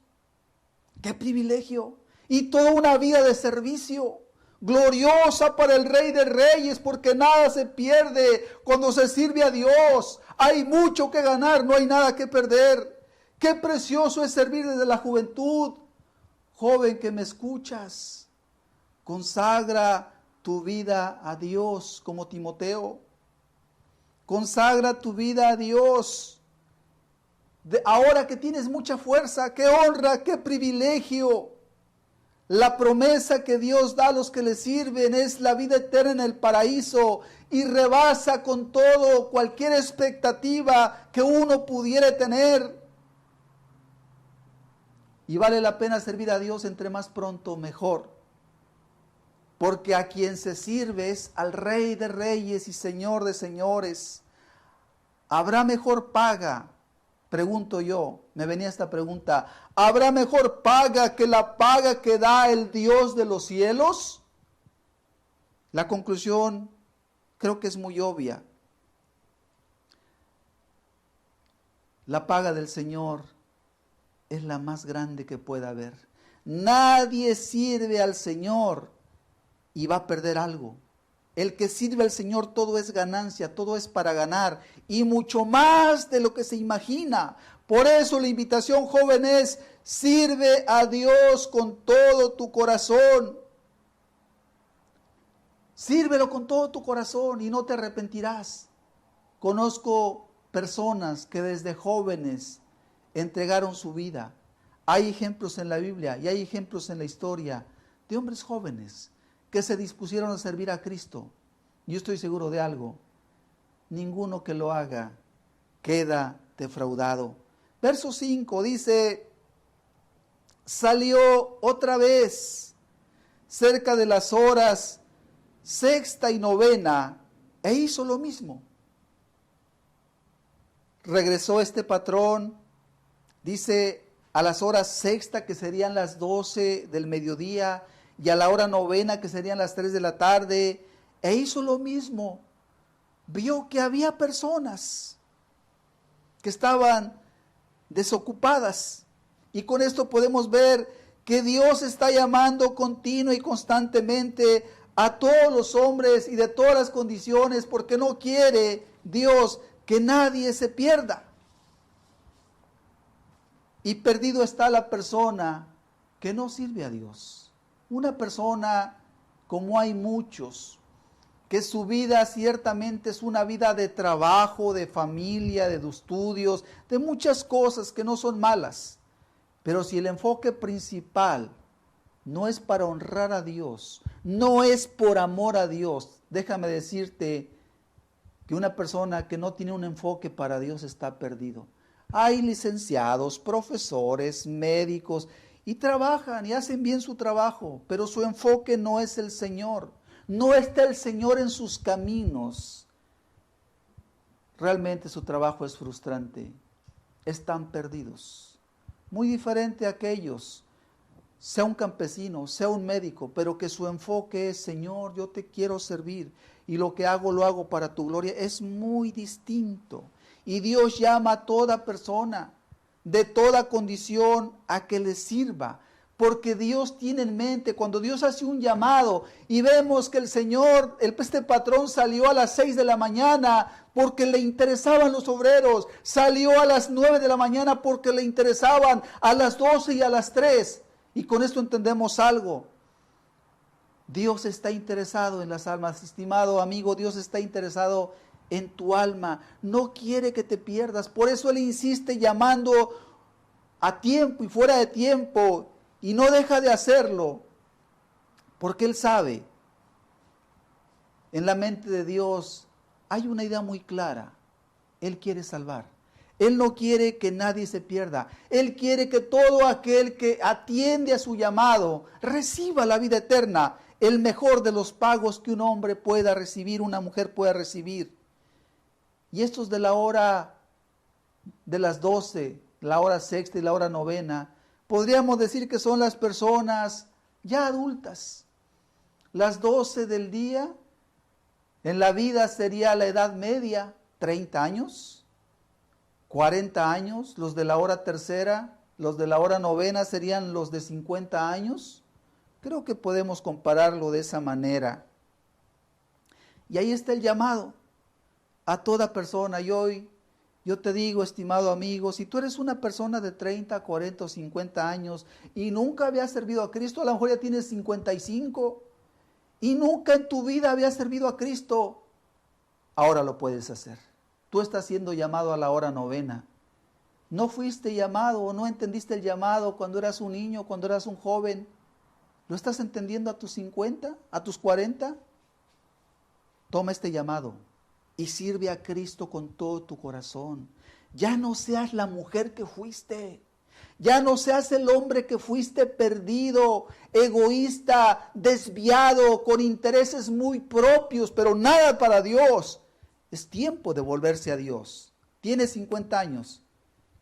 ¡Qué privilegio! Y toda una vida de servicio, gloriosa para el Rey de Reyes, porque nada se pierde cuando se sirve a Dios. Hay mucho que ganar, no hay nada que perder. ¡Qué precioso es servir desde la juventud! Joven que me escuchas, consagra tu vida a Dios como Timoteo. Consagra tu vida a Dios. ahora que tienes mucha fuerza, qué honra, qué privilegio. La promesa que Dios da a los que le sirven es la vida eterna en el paraíso y rebasa con todo cualquier expectativa que uno pudiera tener. Y vale la pena servir a Dios entre más pronto mejor, porque a quien se sirve es al Rey de Reyes y Señor de Señores. ¿Habrá mejor paga? Pregunto yo, me venía esta pregunta, ¿habrá mejor paga que la paga que da el Dios de los cielos? La conclusión creo que es muy obvia. La paga del Señor es la más grande que pueda haber. Nadie sirve al Señor y va a perder algo. El que sirve al Señor todo es ganancia, todo es para ganar y mucho más de lo que se imagina. Por eso la invitación, joven, es: sirve a Dios con todo tu corazón. Sírvelo con todo tu corazón y no te arrepentirás. Conozco personas que desde jóvenes entregaron su vida. Hay ejemplos en la Biblia y hay ejemplos en la historia de hombres jóvenes que se dispusieron a servir a Cristo. Yo estoy seguro de algo: ninguno que lo haga queda defraudado. Verso 5 dice: salió otra vez cerca de las horas sexta y novena e hizo lo mismo. Regresó este patrón, dice, a las horas sexta, que serían las 12 del mediodía, y a la hora novena, que serían las 3 de la tarde, e hizo lo mismo. Vio que había personas que estaban desocupadas, y con esto podemos ver que Dios está llamando continua y constantemente a todos los hombres y de todas las condiciones, porque no quiere Dios que nadie se pierda. Y perdido está la persona que no sirve a Dios. Una persona, como hay muchos, que su vida ciertamente es una vida de trabajo, de familia, de estudios, de muchas cosas que no son malas. Pero si el enfoque principal no es para honrar a Dios, no es por amor a Dios, déjame decirte que una persona que no tiene un enfoque para Dios está perdido. Hay licenciados, profesores, médicos, y trabajan y hacen bien su trabajo, pero su enfoque no es el Señor. No está el Señor en sus caminos. Realmente su trabajo es frustrante. Están perdidos. Muy diferente a aquellos, sea un campesino, sea un médico, pero que su enfoque es: Señor, yo te quiero servir y lo que hago, lo hago para tu gloria. Es muy distinto. Y Dios llama a toda persona, de toda condición, a que le sirva. Porque Dios tiene en mente, cuando Dios hace un llamado y vemos que el Señor, este patrón salió a las 6 de la mañana porque le interesaban los obreros, salió a las 9 de la mañana porque le interesaban, a las 12 y a las 3. Y con esto entendemos algo. Dios está interesado en las almas, estimado amigo. Dios está interesado en tu alma, no quiere que te pierdas. Por eso Él insiste llamando a tiempo y fuera de tiempo, y no deja de hacerlo, porque Él sabe, en la mente de Dios hay una idea muy clara: Él quiere salvar. Él no quiere que nadie se pierda. Él quiere que todo aquel que atiende a su llamado reciba la vida eterna, el mejor de los pagos que un hombre pueda recibir, una mujer pueda recibir. Y estos de la hora de las 12, la hora sexta y la hora novena, podríamos decir que son las personas ya adultas. Las 12 del día, en la vida sería la edad media, 30 años, 40 años. Los de la hora tercera, los de la hora novena serían los de 50 años. Creo que podemos compararlo de esa manera. Y ahí está el llamado a toda persona. Y hoy yo te digo, estimado amigo, si tú eres una persona de 30, 40 o 50 años y nunca habías servido a Cristo, a lo mejor ya tienes 55 y nunca en tu vida habías servido a Cristo, ahora lo puedes hacer. Tú estás siendo llamado a la hora novena. ¿No fuiste llamado o no entendiste el llamado cuando eras un niño, cuando eras un joven? ¿Lo estás entendiendo a tus 50, a tus 40? Toma este llamado y sirve a Cristo con todo tu corazón. Ya no seas la mujer que fuiste. Ya no seas el hombre que fuiste perdido, egoísta, desviado, con intereses muy propios, pero nada para Dios. Es tiempo de volverse a Dios. Tienes 50 años.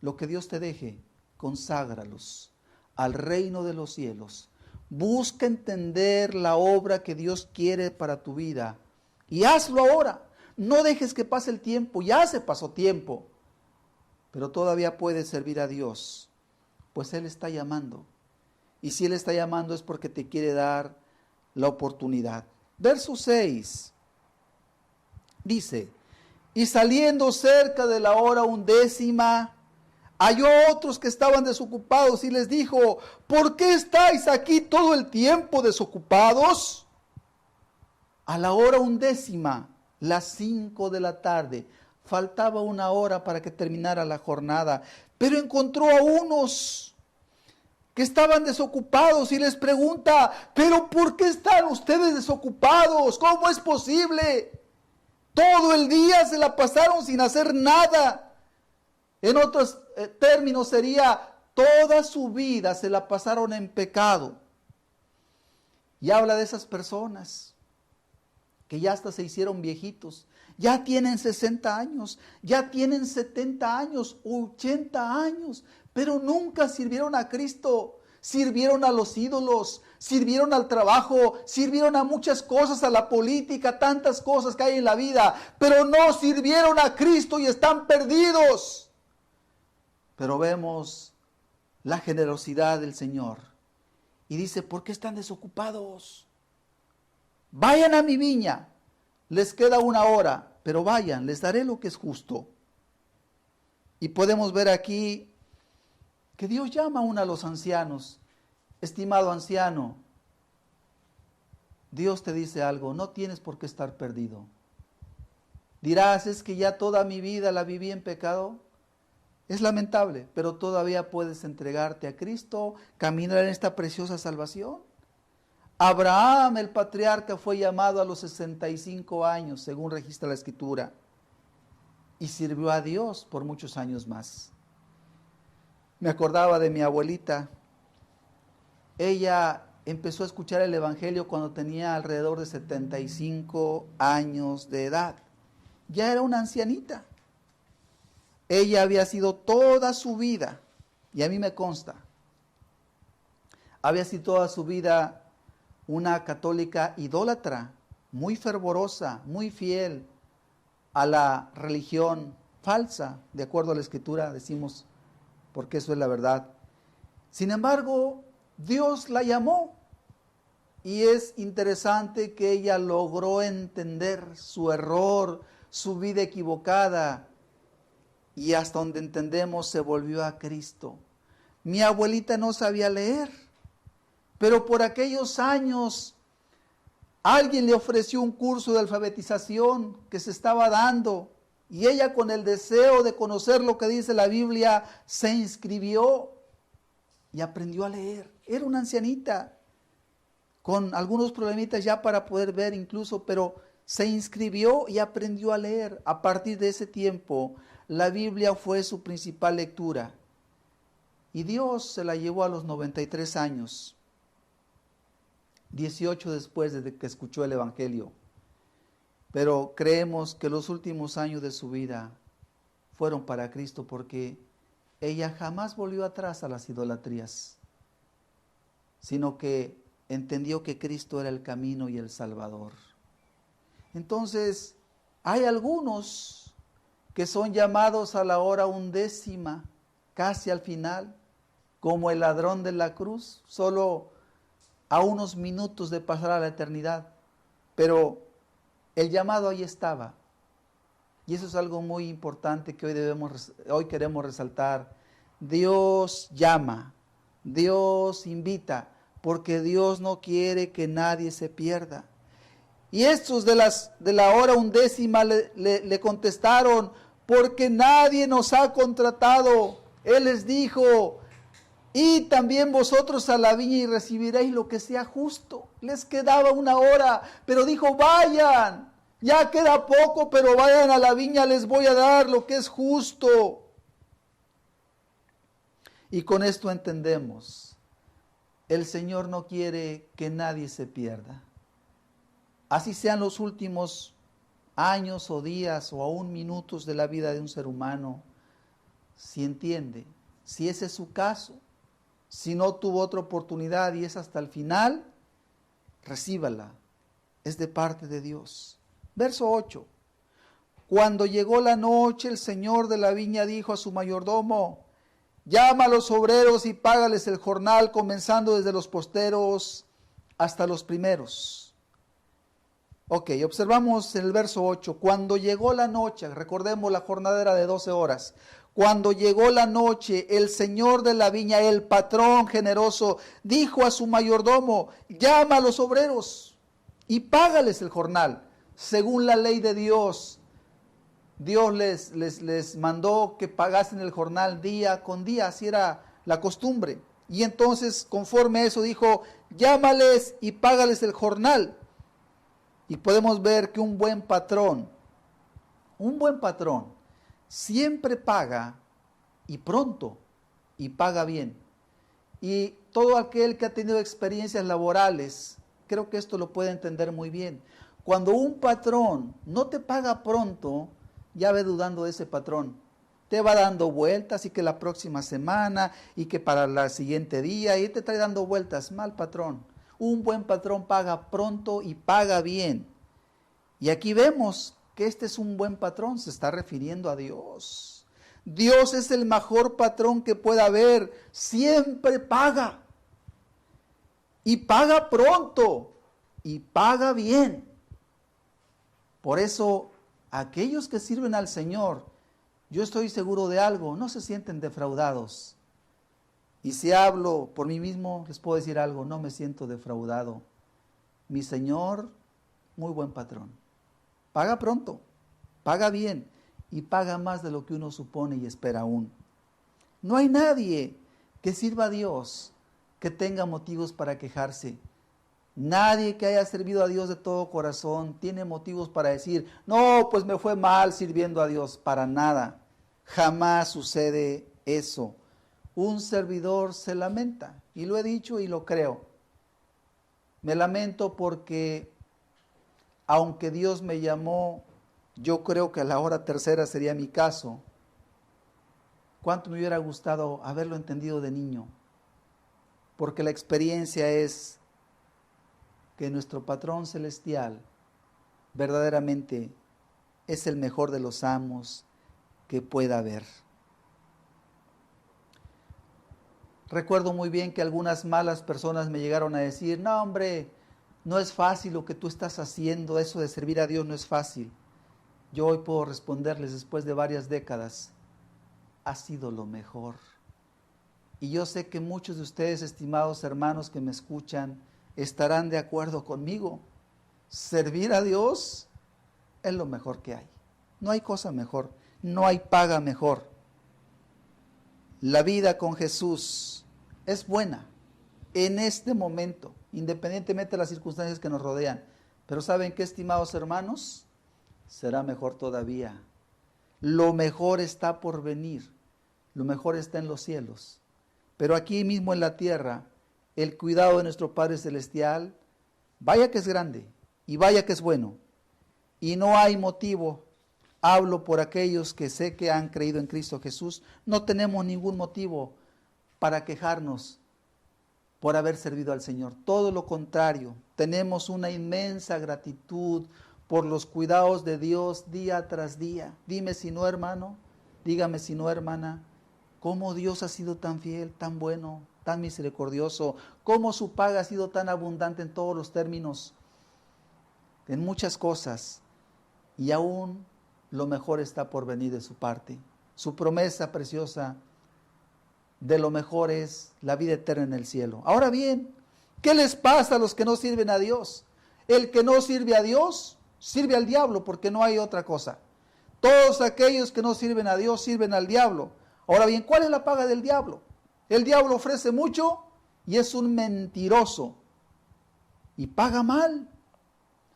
Lo que Dios te deje, conságralos al reino de los cielos. Busca entender la obra que Dios quiere para tu vida y hazlo ahora. No dejes que pase el tiempo, ya se pasó tiempo, pero todavía puedes servir a Dios, pues Él está llamando. Y si Él está llamando es porque te quiere dar la oportunidad. Verso 6 dice: y saliendo cerca de la hora 11, halló a otros que estaban desocupados y les dijo: ¿por qué estáis aquí todo el tiempo desocupados? A la hora 11, las 5 de la tarde, faltaba una hora para que terminara la jornada, pero encontró a unos que estaban desocupados y les pregunta: ¿pero por qué están ustedes desocupados? ¿Cómo es posible? Todo el día se la pasaron sin hacer nada. En otros términos sería, toda su vida se la pasaron en pecado. Y habla de esas personas que ya hasta se hicieron viejitos, ya tienen 60 años, ya tienen 70 años, 80 años, pero nunca sirvieron a Cristo. Sirvieron a los ídolos, sirvieron al trabajo, sirvieron a muchas cosas, a la política, tantas cosas que hay en la vida, pero no sirvieron a Cristo y están perdidos. Pero vemos la generosidad del Señor y dice: ¿por qué están desocupados? Vayan a mi viña, les queda una hora, pero vayan, les daré lo que es justo. Y podemos ver aquí que Dios llama aún a los ancianos. Estimado anciano, Dios te dice algo: no tienes por qué estar perdido. Dirás: es que ya toda mi vida la viví en pecado. Es lamentable, pero todavía puedes entregarte a Cristo, caminar en esta preciosa salvación. Abraham, el patriarca, fue llamado a los 65 años, según registra la Escritura, y sirvió a Dios por muchos años más. Me acordaba de mi abuelita. Ella empezó a escuchar el Evangelio cuando tenía alrededor de 75 años de edad. Ya era una ancianita. Ella había sido toda su vida, y a mí me consta, había sido toda su vida una católica idólatra, muy fervorosa, muy fiel a la religión falsa, de acuerdo a la Escritura, decimos, porque eso es la verdad. Sin embargo, Dios la llamó, y es interesante que ella logró entender su error, su vida equivocada, y hasta donde entendemos se volvió a Cristo. Mi abuelita no sabía leer, pero por aquellos años alguien le ofreció un curso de alfabetización que se estaba dando, y ella, con el deseo de conocer lo que dice la Biblia, se inscribió y aprendió a leer. Era una ancianita con algunos problemitas ya para poder ver incluso, pero se inscribió y aprendió a leer. A partir de ese tiempo, la Biblia fue su principal lectura. Y Dios se la llevó a los 93 años, 18 después de que escuchó el Evangelio. Pero creemos que los últimos años de su vida fueron para Cristo, porque ella jamás volvió atrás a las idolatrías, sino que entendió que Cristo era el camino y el Salvador. Entonces, hay algunos que son llamados a la hora 11, casi al final, como el ladrón de la cruz, solo a unos minutos de pasar a la eternidad. Pero el llamado ahí estaba. Y eso es algo muy importante que hoy queremos resaltar. Dios llama, Dios invita, porque Dios no quiere que nadie se pierda. Y estos de la hora 11 le contestaron: porque nadie nos ha contratado. Él les dijo, y también vosotros a la viña y recibiréis lo que sea justo. Les quedaba 1 hora, pero dijo, vayan, ya queda poco, pero vayan a la viña, les voy a dar lo que es justo. Y con esto entendemos, el Señor no quiere que nadie se pierda. Así sean los últimos años o días o aún minutos de la vida de un ser humano, si entiende, si ese es su caso, si no tuvo otra oportunidad y es hasta el final, recíbala, es de parte de Dios. Verso 8. Cuando llegó la noche, el señor de la viña dijo a su mayordomo, llama a los obreros y págales el jornal, comenzando desde los posteros hasta los primeros. Ok, observamos el verso 8. Cuando llegó la noche, recordemos la jornada era de 12 horas. Cuando llegó la noche, el señor de la viña, el patrón generoso, dijo a su mayordomo, llama a los obreros y págales el jornal. Según la ley de Dios, Dios les mandó que pagasen el jornal día con día, así era la costumbre. Y entonces, conforme a eso, dijo, llámales y págales el jornal. Y podemos ver que un buen patrón siempre paga y pronto y paga bien. Y todo aquel que ha tenido experiencias laborales, creo que esto lo puede entender muy bien. Cuando un patrón no te paga pronto, ya ve dudando de ese patrón. Te va dando vueltas y que la próxima semana y que para el siguiente día y te trae dando vueltas. Mal patrón. Un buen patrón paga pronto y paga bien. Y aquí vemos que este es un buen patrón, se está refiriendo a Dios. Dios es el mejor patrón que pueda haber, siempre paga. Y paga pronto, y paga bien. Por eso, aquellos que sirven al Señor, yo estoy seguro de algo, no se sienten defraudados. Y si hablo por mí mismo, les puedo decir algo, no me siento defraudado. Mi Señor, muy buen patrón. Paga pronto, paga bien y paga más de lo que uno supone y espera aún. No hay nadie que sirva a Dios que tenga motivos para quejarse. Nadie que haya servido a Dios de todo corazón tiene motivos para decir, no, pues me fue mal sirviendo a Dios. Para nada, jamás sucede eso. Un servidor se lamenta, y lo he dicho y lo creo. Me lamento porque aunque Dios me llamó, yo creo que a la hora tercera sería mi caso. ¿Cuánto me hubiera gustado haberlo entendido de niño? Porque la experiencia es que nuestro patrón celestial verdaderamente es el mejor de los amos que pueda haber. Recuerdo muy bien que algunas malas personas me llegaron a decir, no hombre, no es fácil lo que tú estás haciendo, eso de servir a Dios no es fácil. Yo hoy puedo responderles después de varias décadas, ha sido lo mejor. Y yo sé que muchos de ustedes, estimados hermanos que me escuchan, estarán de acuerdo conmigo. Servir a Dios es lo mejor que hay. No hay cosa mejor, no hay paga mejor. La vida con Jesús es buena en este momento, independientemente de las circunstancias que nos rodean. Pero ¿saben qué, estimados hermanos? Será mejor todavía. Lo mejor está por venir. Lo mejor está en los cielos. Pero aquí mismo en la tierra, el cuidado de nuestro Padre Celestial, vaya que es grande y vaya que es bueno. Y no hay motivo, hablo por aquellos que sé que han creído en Cristo Jesús, no tenemos ningún motivo para quejarnos por haber servido al Señor. Todo lo contrario, tenemos una inmensa gratitud por los cuidados de Dios día tras día. Dime si no, hermano, dígame si no, hermana, cómo Dios ha sido tan fiel, tan bueno, tan misericordioso, cómo su paga ha sido tan abundante en todos los términos, en muchas cosas, y aún lo mejor está por venir de su parte. Su promesa preciosa de lo mejor es la vida eterna en el cielo. Ahora bien, ¿qué les pasa a los que no sirven a Dios? El que no sirve a Dios, sirve al diablo, porque no hay otra cosa. Todos aquellos que no sirven a Dios, sirven al diablo. Ahora bien, ¿cuál es la paga del diablo? El diablo ofrece mucho y es un mentiroso y paga mal.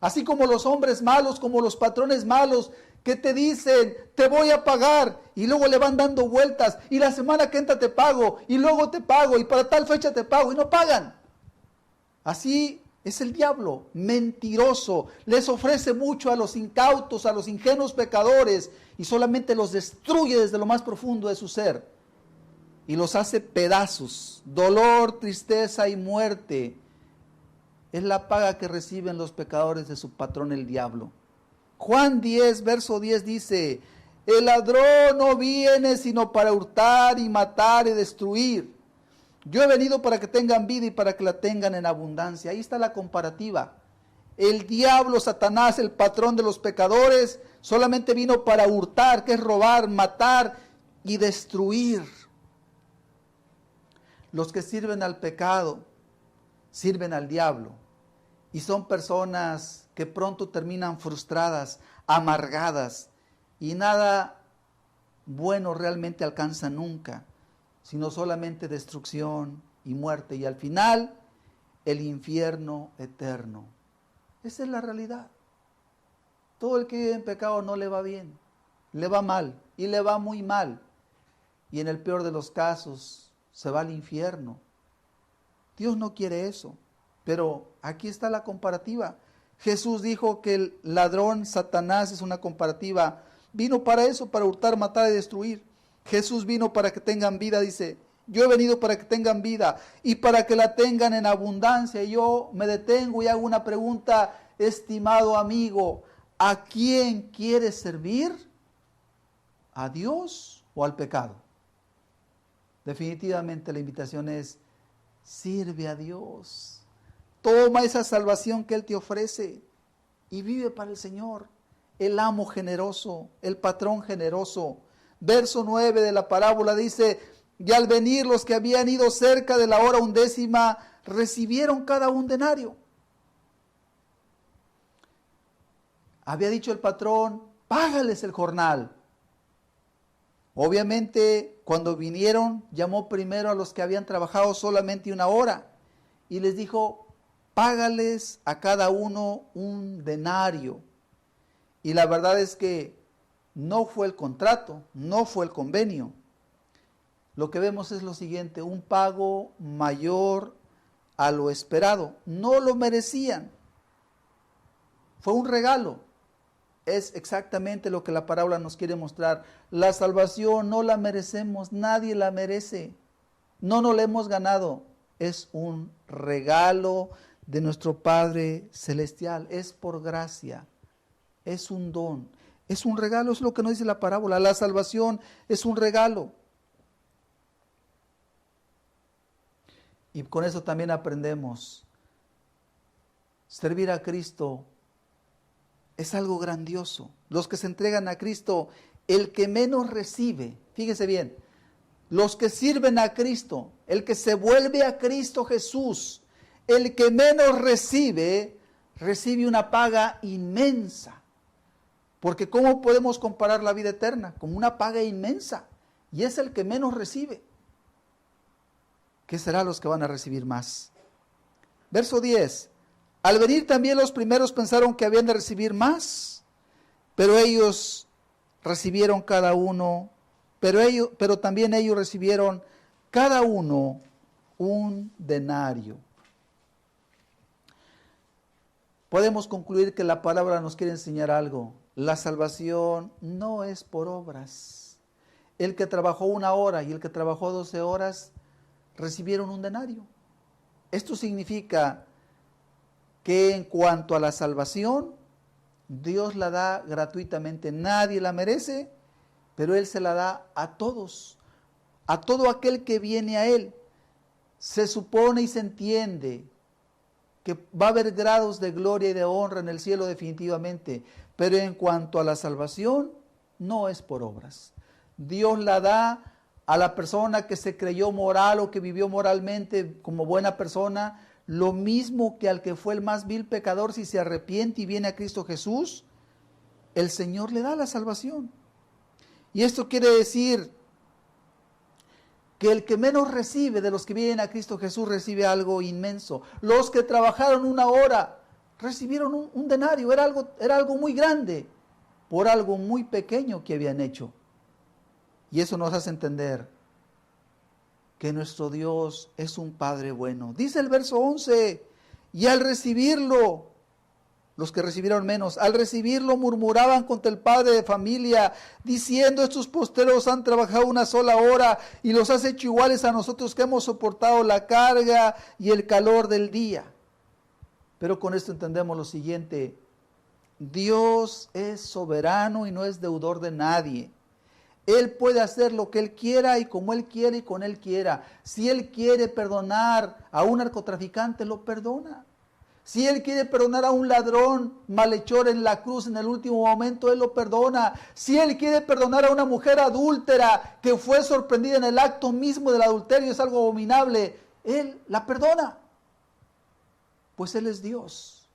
Así como los hombres malos, como los patrones malos que te dicen, te voy a pagar, y luego le van dando vueltas, y la semana que entra te pago, y luego te pago, y para tal fecha te pago, y no pagan. Así es el diablo, mentiroso, les ofrece mucho a los incautos, a los ingenuos pecadores, y solamente los destruye desde lo más profundo de su ser, y los hace pedazos, dolor, tristeza y muerte. Es la paga que reciben los pecadores de su patrón el diablo. Juan 10, verso 10 dice, el ladrón no viene sino para hurtar y matar y destruir. Yo he venido para que tengan vida y para que la tengan en abundancia. Ahí está la comparativa. El diablo, Satanás, el patrón de los pecadores, solamente vino para hurtar, que es robar, matar y destruir. Los que sirven al pecado, sirven al diablo. Y son personas que pronto terminan frustradas, amargadas, y nada bueno realmente alcanza nunca, sino solamente destrucción y muerte, y al final el infierno eterno. Esa es la realidad. Todo el que vive en pecado no le va bien, le va mal, y le va muy mal, y en el peor de los casos se va al infierno. Dios no quiere eso, pero aquí está la comparativa. Jesús dijo que el ladrón, Satanás, es una comparativa. Vino para eso, para hurtar, matar y destruir. Jesús vino para que tengan vida, dice, yo he venido para que tengan vida y para que la tengan en abundancia. Y yo me detengo y hago una pregunta, estimado amigo, ¿a quién quieres servir? ¿A Dios o al pecado? Definitivamente la invitación es, sirve a Dios. Toma esa salvación que Él te ofrece y vive para el Señor. El amo generoso, el patrón generoso. Verso 9 de la parábola dice, y al venir los que habían ido cerca de la hora 11, recibieron cada un denario. Había dicho el patrón, págales el jornal. Obviamente, cuando vinieron, llamó primero a los que habían trabajado solamente 1 hora y les dijo, págales a cada uno un denario. Y la verdad es que no fue el contrato, no fue el convenio. Lo que vemos es lo siguiente, un pago mayor a lo esperado. No lo merecían. Fue un regalo. Es exactamente lo que la parábola nos quiere mostrar. La salvación no la merecemos, nadie la merece. No nos la hemos ganado. Es un regalo de nuestro Padre Celestial. Es por gracia. Es un don. Es un regalo, es lo que nos dice la parábola. La salvación es un regalo. Y con eso también aprendemos. Servir a Cristo es algo grandioso. Los que se entregan a Cristo, el que menos recibe, fíjese bien, los que sirven a Cristo, el que se vuelve a Cristo Jesús, el que menos recibe, recibe una paga inmensa. Porque ¿cómo podemos comparar la vida eterna? Como una paga inmensa. Y es el que menos recibe. ¿Qué será los que van a recibir más? Verso 10. Al venir también los primeros pensaron que habían de recibir más, pero ellos recibieron cada uno, pero también ellos recibieron cada uno un denario. Podemos concluir que la palabra nos quiere enseñar algo. La salvación no es por obras. El que trabajó 1 hora y el que trabajó 12 horas recibieron un denario. Esto significa que en cuanto a la salvación, Dios la da gratuitamente. Nadie la merece, pero Él se la da a todos, a todo aquel que viene a Él. Se supone y se entiende que va a haber grados de gloria y de honra en el cielo definitivamente, pero en cuanto a la salvación, no es por obras. Dios la da a la persona que se creyó moral o que vivió moralmente como buena persona, lo mismo que al que fue el más vil pecador, si se arrepiente y viene a Cristo Jesús, el Señor le da la salvación. Y esto quiere decir que el que menos recibe de los que vienen a Cristo Jesús recibe algo inmenso. Los que trabajaron 1 hora recibieron un denario, era algo muy grande por algo muy pequeño que habían hecho. Y eso nos hace entender que nuestro Dios es un Padre bueno. Dice el verso 11, y al recibirlo, los que recibieron menos, al recibirlo murmuraban contra el padre de familia, diciendo, estos posteros han trabajado 1 sola hora y los has hecho iguales a nosotros que hemos soportado la carga y el calor del día. Pero con esto entendemos lo siguiente: Dios es soberano y no es deudor de nadie. Él puede hacer lo que Él quiera y como Él quiere y con Él quiera. Si Él quiere perdonar a un narcotraficante, lo perdona. Si Él quiere perdonar a un ladrón malhechor en la cruz en el último momento, Él lo perdona. Si Él quiere perdonar a una mujer adúltera que fue sorprendida en el acto mismo del adulterio, es algo abominable, Él la perdona. Pues Él es Dios.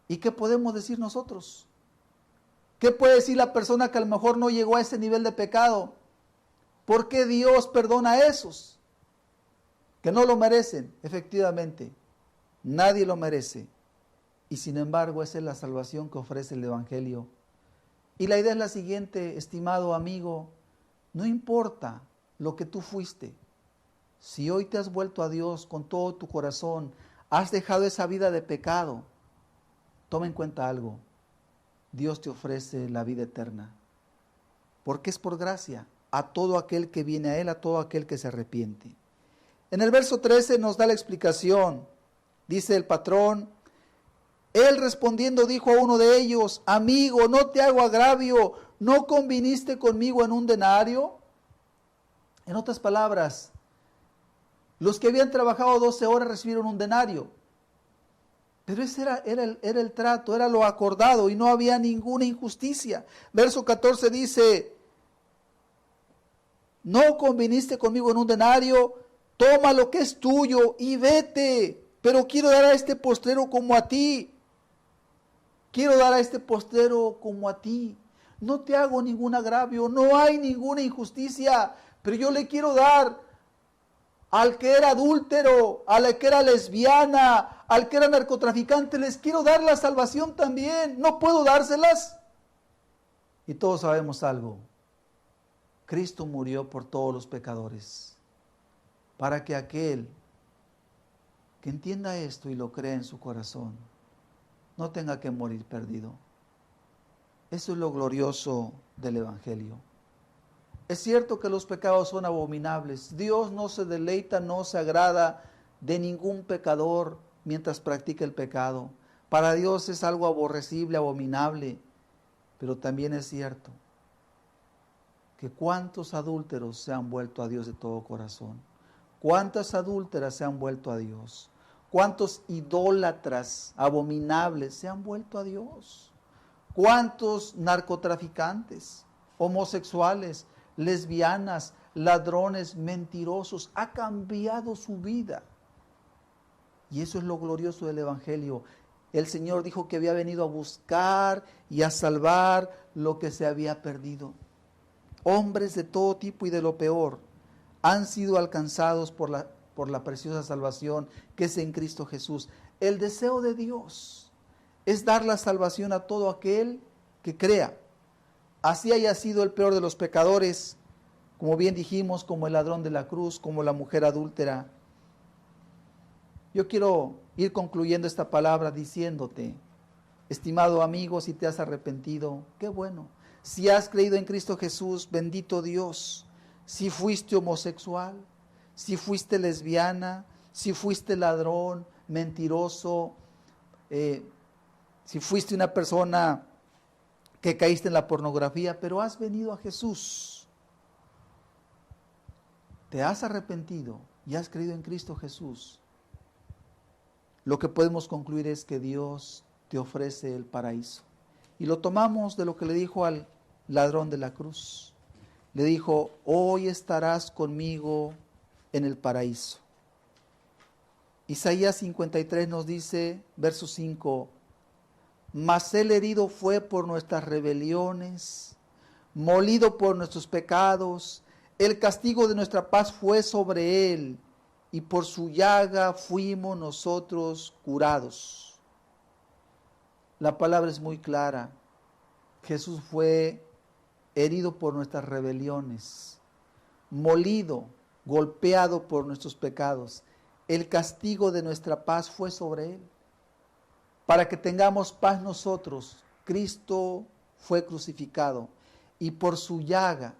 ¿Y qué podemos decir nosotros? ¿Qué puede decir la persona que a lo mejor no llegó a ese nivel de pecado? ¿Por qué Dios perdona a esos que no lo merecen? Efectivamente, nadie lo merece. Y sin embargo, esa es la salvación que ofrece el Evangelio. Y la idea es la siguiente, estimado amigo: no importa lo que tú fuiste. Si hoy te has vuelto a Dios con todo tu corazón, has dejado esa vida de pecado, toma en cuenta algo. Dios te ofrece la vida eterna, porque es por gracia a todo aquel que viene a Él, a todo aquel que se arrepiente. En el verso 13 nos da la explicación. Dice el patrón, Él respondiendo dijo a uno de ellos, amigo, no te hago agravio, ¿no conviniste conmigo en un denario? En otras palabras, los que habían trabajado 12 horas recibieron un denario. Pero ese era el trato, era lo acordado y no había ninguna injusticia. Verso 14 dice, no conviniste conmigo en un denario, toma lo que es tuyo y vete, pero quiero dar a este postrero como a ti. Quiero dar a este postrero como a ti. No te hago ningún agravio, no hay ninguna injusticia, pero yo le quiero dar al que era adúltero, a la que era lesbiana, al que era narcotraficante, les quiero dar la salvación también. No puedo dárselas. Y todos sabemos algo. Cristo murió por todos los pecadores, para que aquel que entienda esto y lo crea en su corazón, no tenga que morir perdido. Eso es lo glorioso del Evangelio. Es cierto que los pecados son abominables. Dios no se deleita, no se agrada de ningún pecador mientras practica el pecado. Para Dios es algo aborrecible, abominable. Pero también es cierto que cuántos adúlteros se han vuelto a Dios de todo corazón. Cuántas adúlteras se han vuelto a Dios. Cuántos idólatras abominables se han vuelto a Dios. Cuántos narcotraficantes, homosexuales, lesbianas, ladrones, mentirosos, ha cambiado su vida. Y eso es lo glorioso del Evangelio. El Señor dijo que había venido a buscar y a salvar lo que se había perdido. Hombres de todo tipo y de lo peor han sido alcanzados por la preciosa salvación que es en Cristo Jesús. El deseo de Dios es dar la salvación a todo aquel que crea. Así haya sido el peor de los pecadores, como bien dijimos, como el ladrón de la cruz, como la mujer adúltera. Yo quiero ir concluyendo esta palabra diciéndote, estimado amigo, si te has arrepentido, qué bueno. Si has creído en Cristo Jesús, bendito Dios. Si fuiste homosexual, si fuiste lesbiana, si fuiste ladrón, mentiroso, si fuiste una persona que caíste en la pornografía, pero has venido a Jesús, te has arrepentido y has creído en Cristo Jesús, lo que podemos concluir es que Dios te ofrece el paraíso. Y lo tomamos de lo que le dijo al ladrón de la cruz. Le dijo, hoy estarás conmigo en el paraíso. Isaías 53 nos dice, verso 5, mas él herido fue por nuestras rebeliones, molido por nuestros pecados, el castigo de nuestra paz fue sobre él, y por su llaga fuimos nosotros curados. La palabra es muy clara. Jesús fue herido por nuestras rebeliones, molido, golpeado por nuestros pecados. El castigo de nuestra paz fue sobre él. Para que tengamos paz nosotros, Cristo fue crucificado, y por su llaga,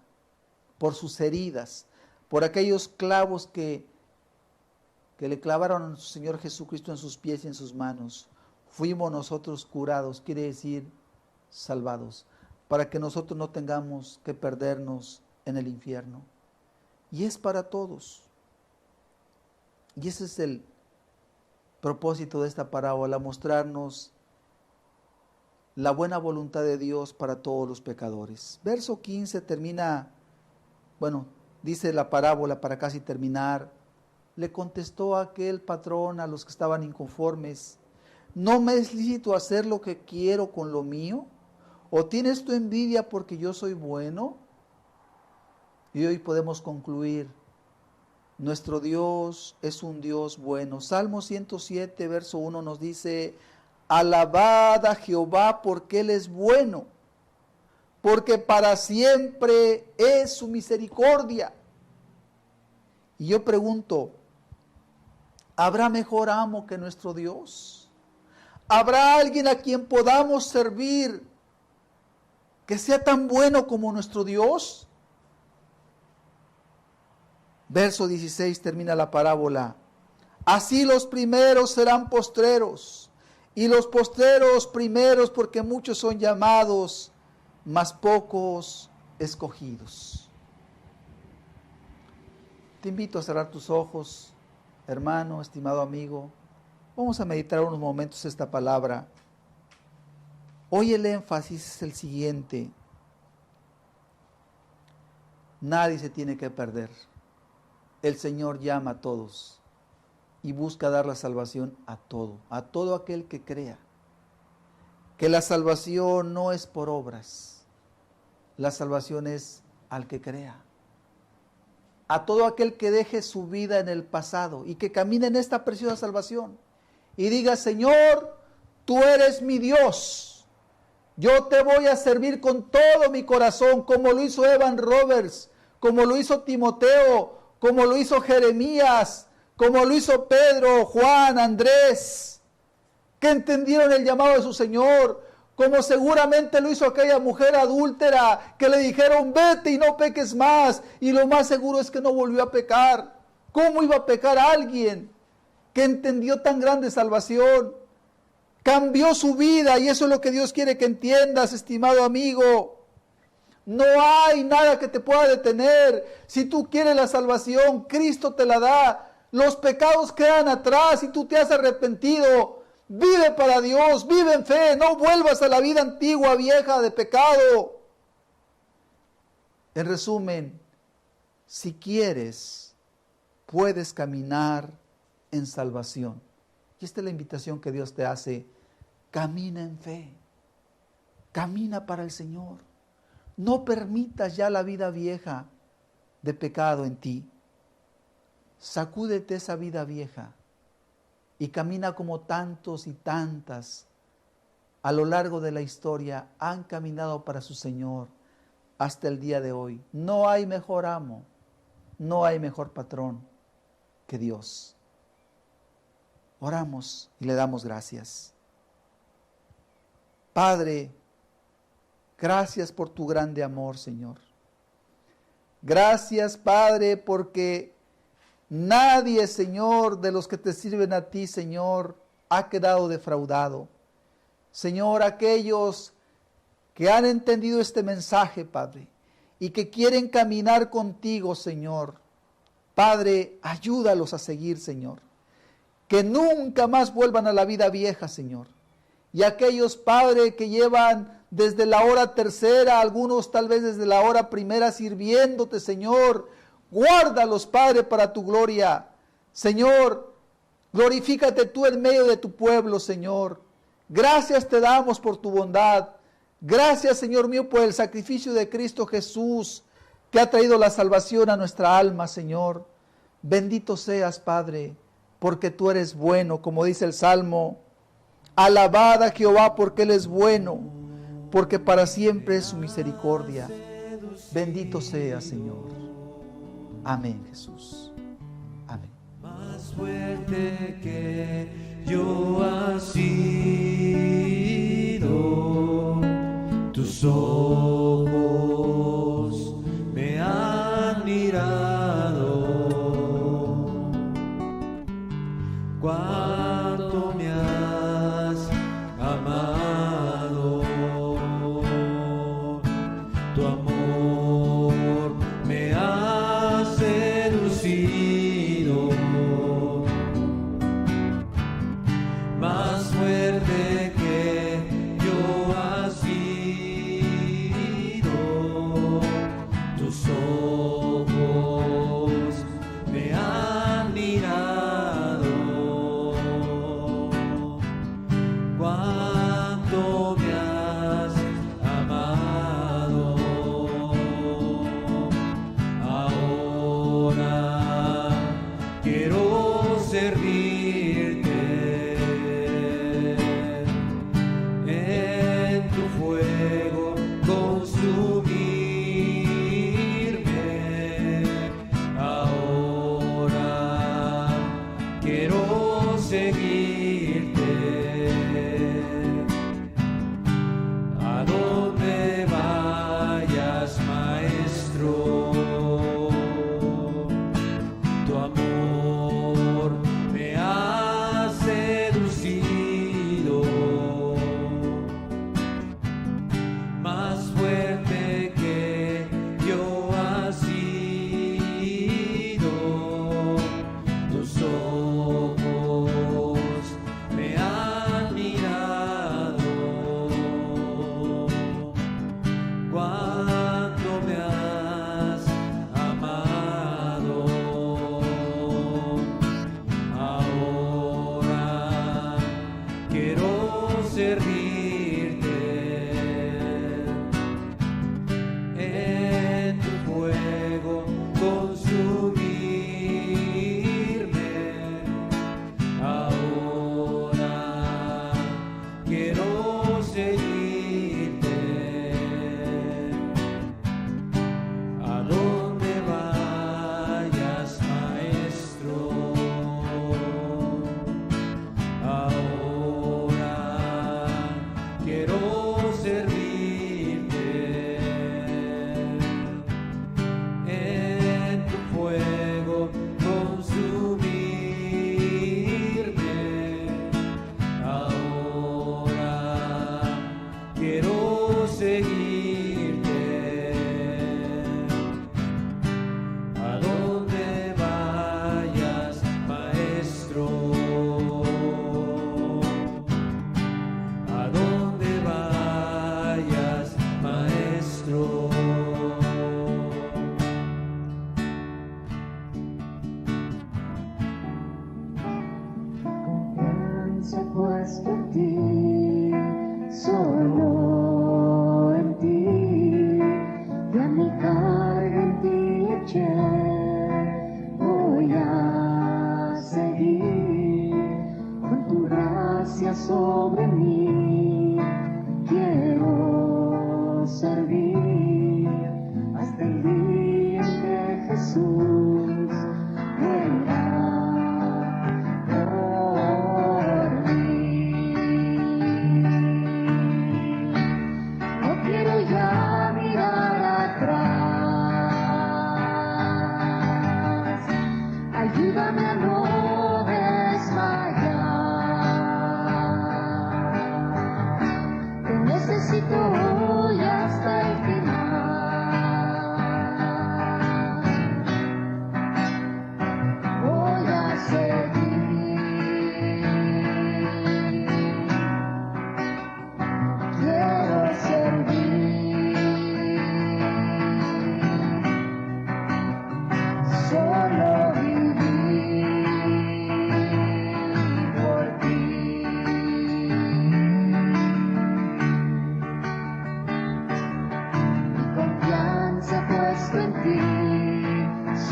por sus heridas, por aquellos clavos que le clavaron a nuestro Señor Jesucristo en sus pies y en sus manos, fuimos nosotros curados, quiere decir salvados, para que nosotros no tengamos que perdernos en el infierno. Y es para todos. Y ese es el propósito de esta parábola, mostrarnos la buena voluntad de Dios para todos los pecadores. Verso 15 termina, dice la parábola para casi terminar. Le contestó aquel patrón a los que estaban inconformes: ¿no me es lícito hacer lo que quiero con lo mío? ¿O tienes tu envidia porque yo soy bueno? Y hoy podemos concluir: nuestro Dios es un Dios bueno. Salmo 107, verso 1 nos dice: alabad a Jehová porque Él es bueno, porque para siempre es su misericordia. Y yo pregunto, ¿habrá mejor amo que nuestro Dios? ¿Habrá alguien a quien podamos servir que sea tan bueno como nuestro Dios? Verso 16 termina la parábola: así los primeros serán postreros, y los postreros primeros, porque muchos son llamados, mas pocos escogidos. Te invito a cerrar tus ojos, hermano, estimado amigo. Vamos a meditar unos momentos esta palabra. Hoy el énfasis es el siguiente: nadie se tiene que perder. El Señor llama a todos y busca dar la salvación a todo aquel que crea. Que la salvación no es por obras, la salvación es al que crea. A todo aquel que deje su vida en el pasado y que camine en esta preciosa salvación y diga: Señor, tú eres mi Dios, yo te voy a servir con todo mi corazón, como lo hizo Evan Roberts, como lo hizo Timoteo, como lo hizo Jeremías, como lo hizo Pedro, Juan, Andrés, que entendieron el llamado de su Señor, como seguramente lo hizo aquella mujer adúltera, que le dijeron: vete y no peques más, y lo más seguro es que no volvió a pecar. ¿Cómo iba a pecar alguien que entendió tan grande salvación? Cambió su vida, y eso es lo que Dios quiere que entiendas, estimado amigo. No hay nada que te pueda detener. Si tú quieres la salvación, Cristo te la da. Los pecados quedan atrás y tú te has arrepentido. Vive para Dios, vive en fe, no vuelvas a la vida antigua, vieja de pecado. En resumen, si quieres, puedes caminar en salvación. Y esta es la invitación que Dios te hace: camina en fe, camina para el Señor. No permitas ya la vida vieja de pecado en ti. Sacúdete esa vida vieja y camina como tantos y tantas a lo largo de la historia han caminado para su Señor hasta el día de hoy. No hay mejor amo, no hay mejor patrón que Dios. Oramos y le damos gracias. Padre, gracias por tu grande amor, Señor. Gracias, Padre, porque nadie, Señor, de los que te sirven a ti, Señor, ha quedado defraudado. Señor, aquellos que han entendido este mensaje, Padre, y que quieren caminar contigo, Señor, Padre, ayúdalos a seguir, Señor. Que nunca más vuelvan a la vida vieja, Señor. Y aquellos, Padre, que llevan desde la hora tercera, algunos tal vez desde la hora primera sirviéndote, Señor, guárdalos, Padre, para tu gloria. Señor, glorifícate tú en medio de tu pueblo, Señor. Gracias te damos por tu bondad. Gracias, Señor mío, por el sacrificio de Cristo Jesús, que ha traído la salvación a nuestra alma, Señor. Bendito seas, Padre, porque tú eres bueno, como dice el Salmo. Alabad a Jehová porque Él es bueno, porque para siempre es su misericordia. Bendito seas, Señor. Amén, Jesús. Amén. Más fuerte que yo has sido, tus ojos me han mirado. Cuánto me has amado, tu amor me ha seducido. Más fuerte que yo has sido, tus ojos me han mirado. Cuánto me has amado.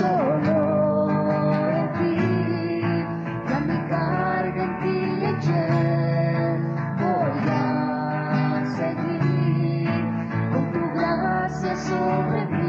solo en ti, ya mi carga en ti le eché, voy a seguir con tu gracia sobre mí.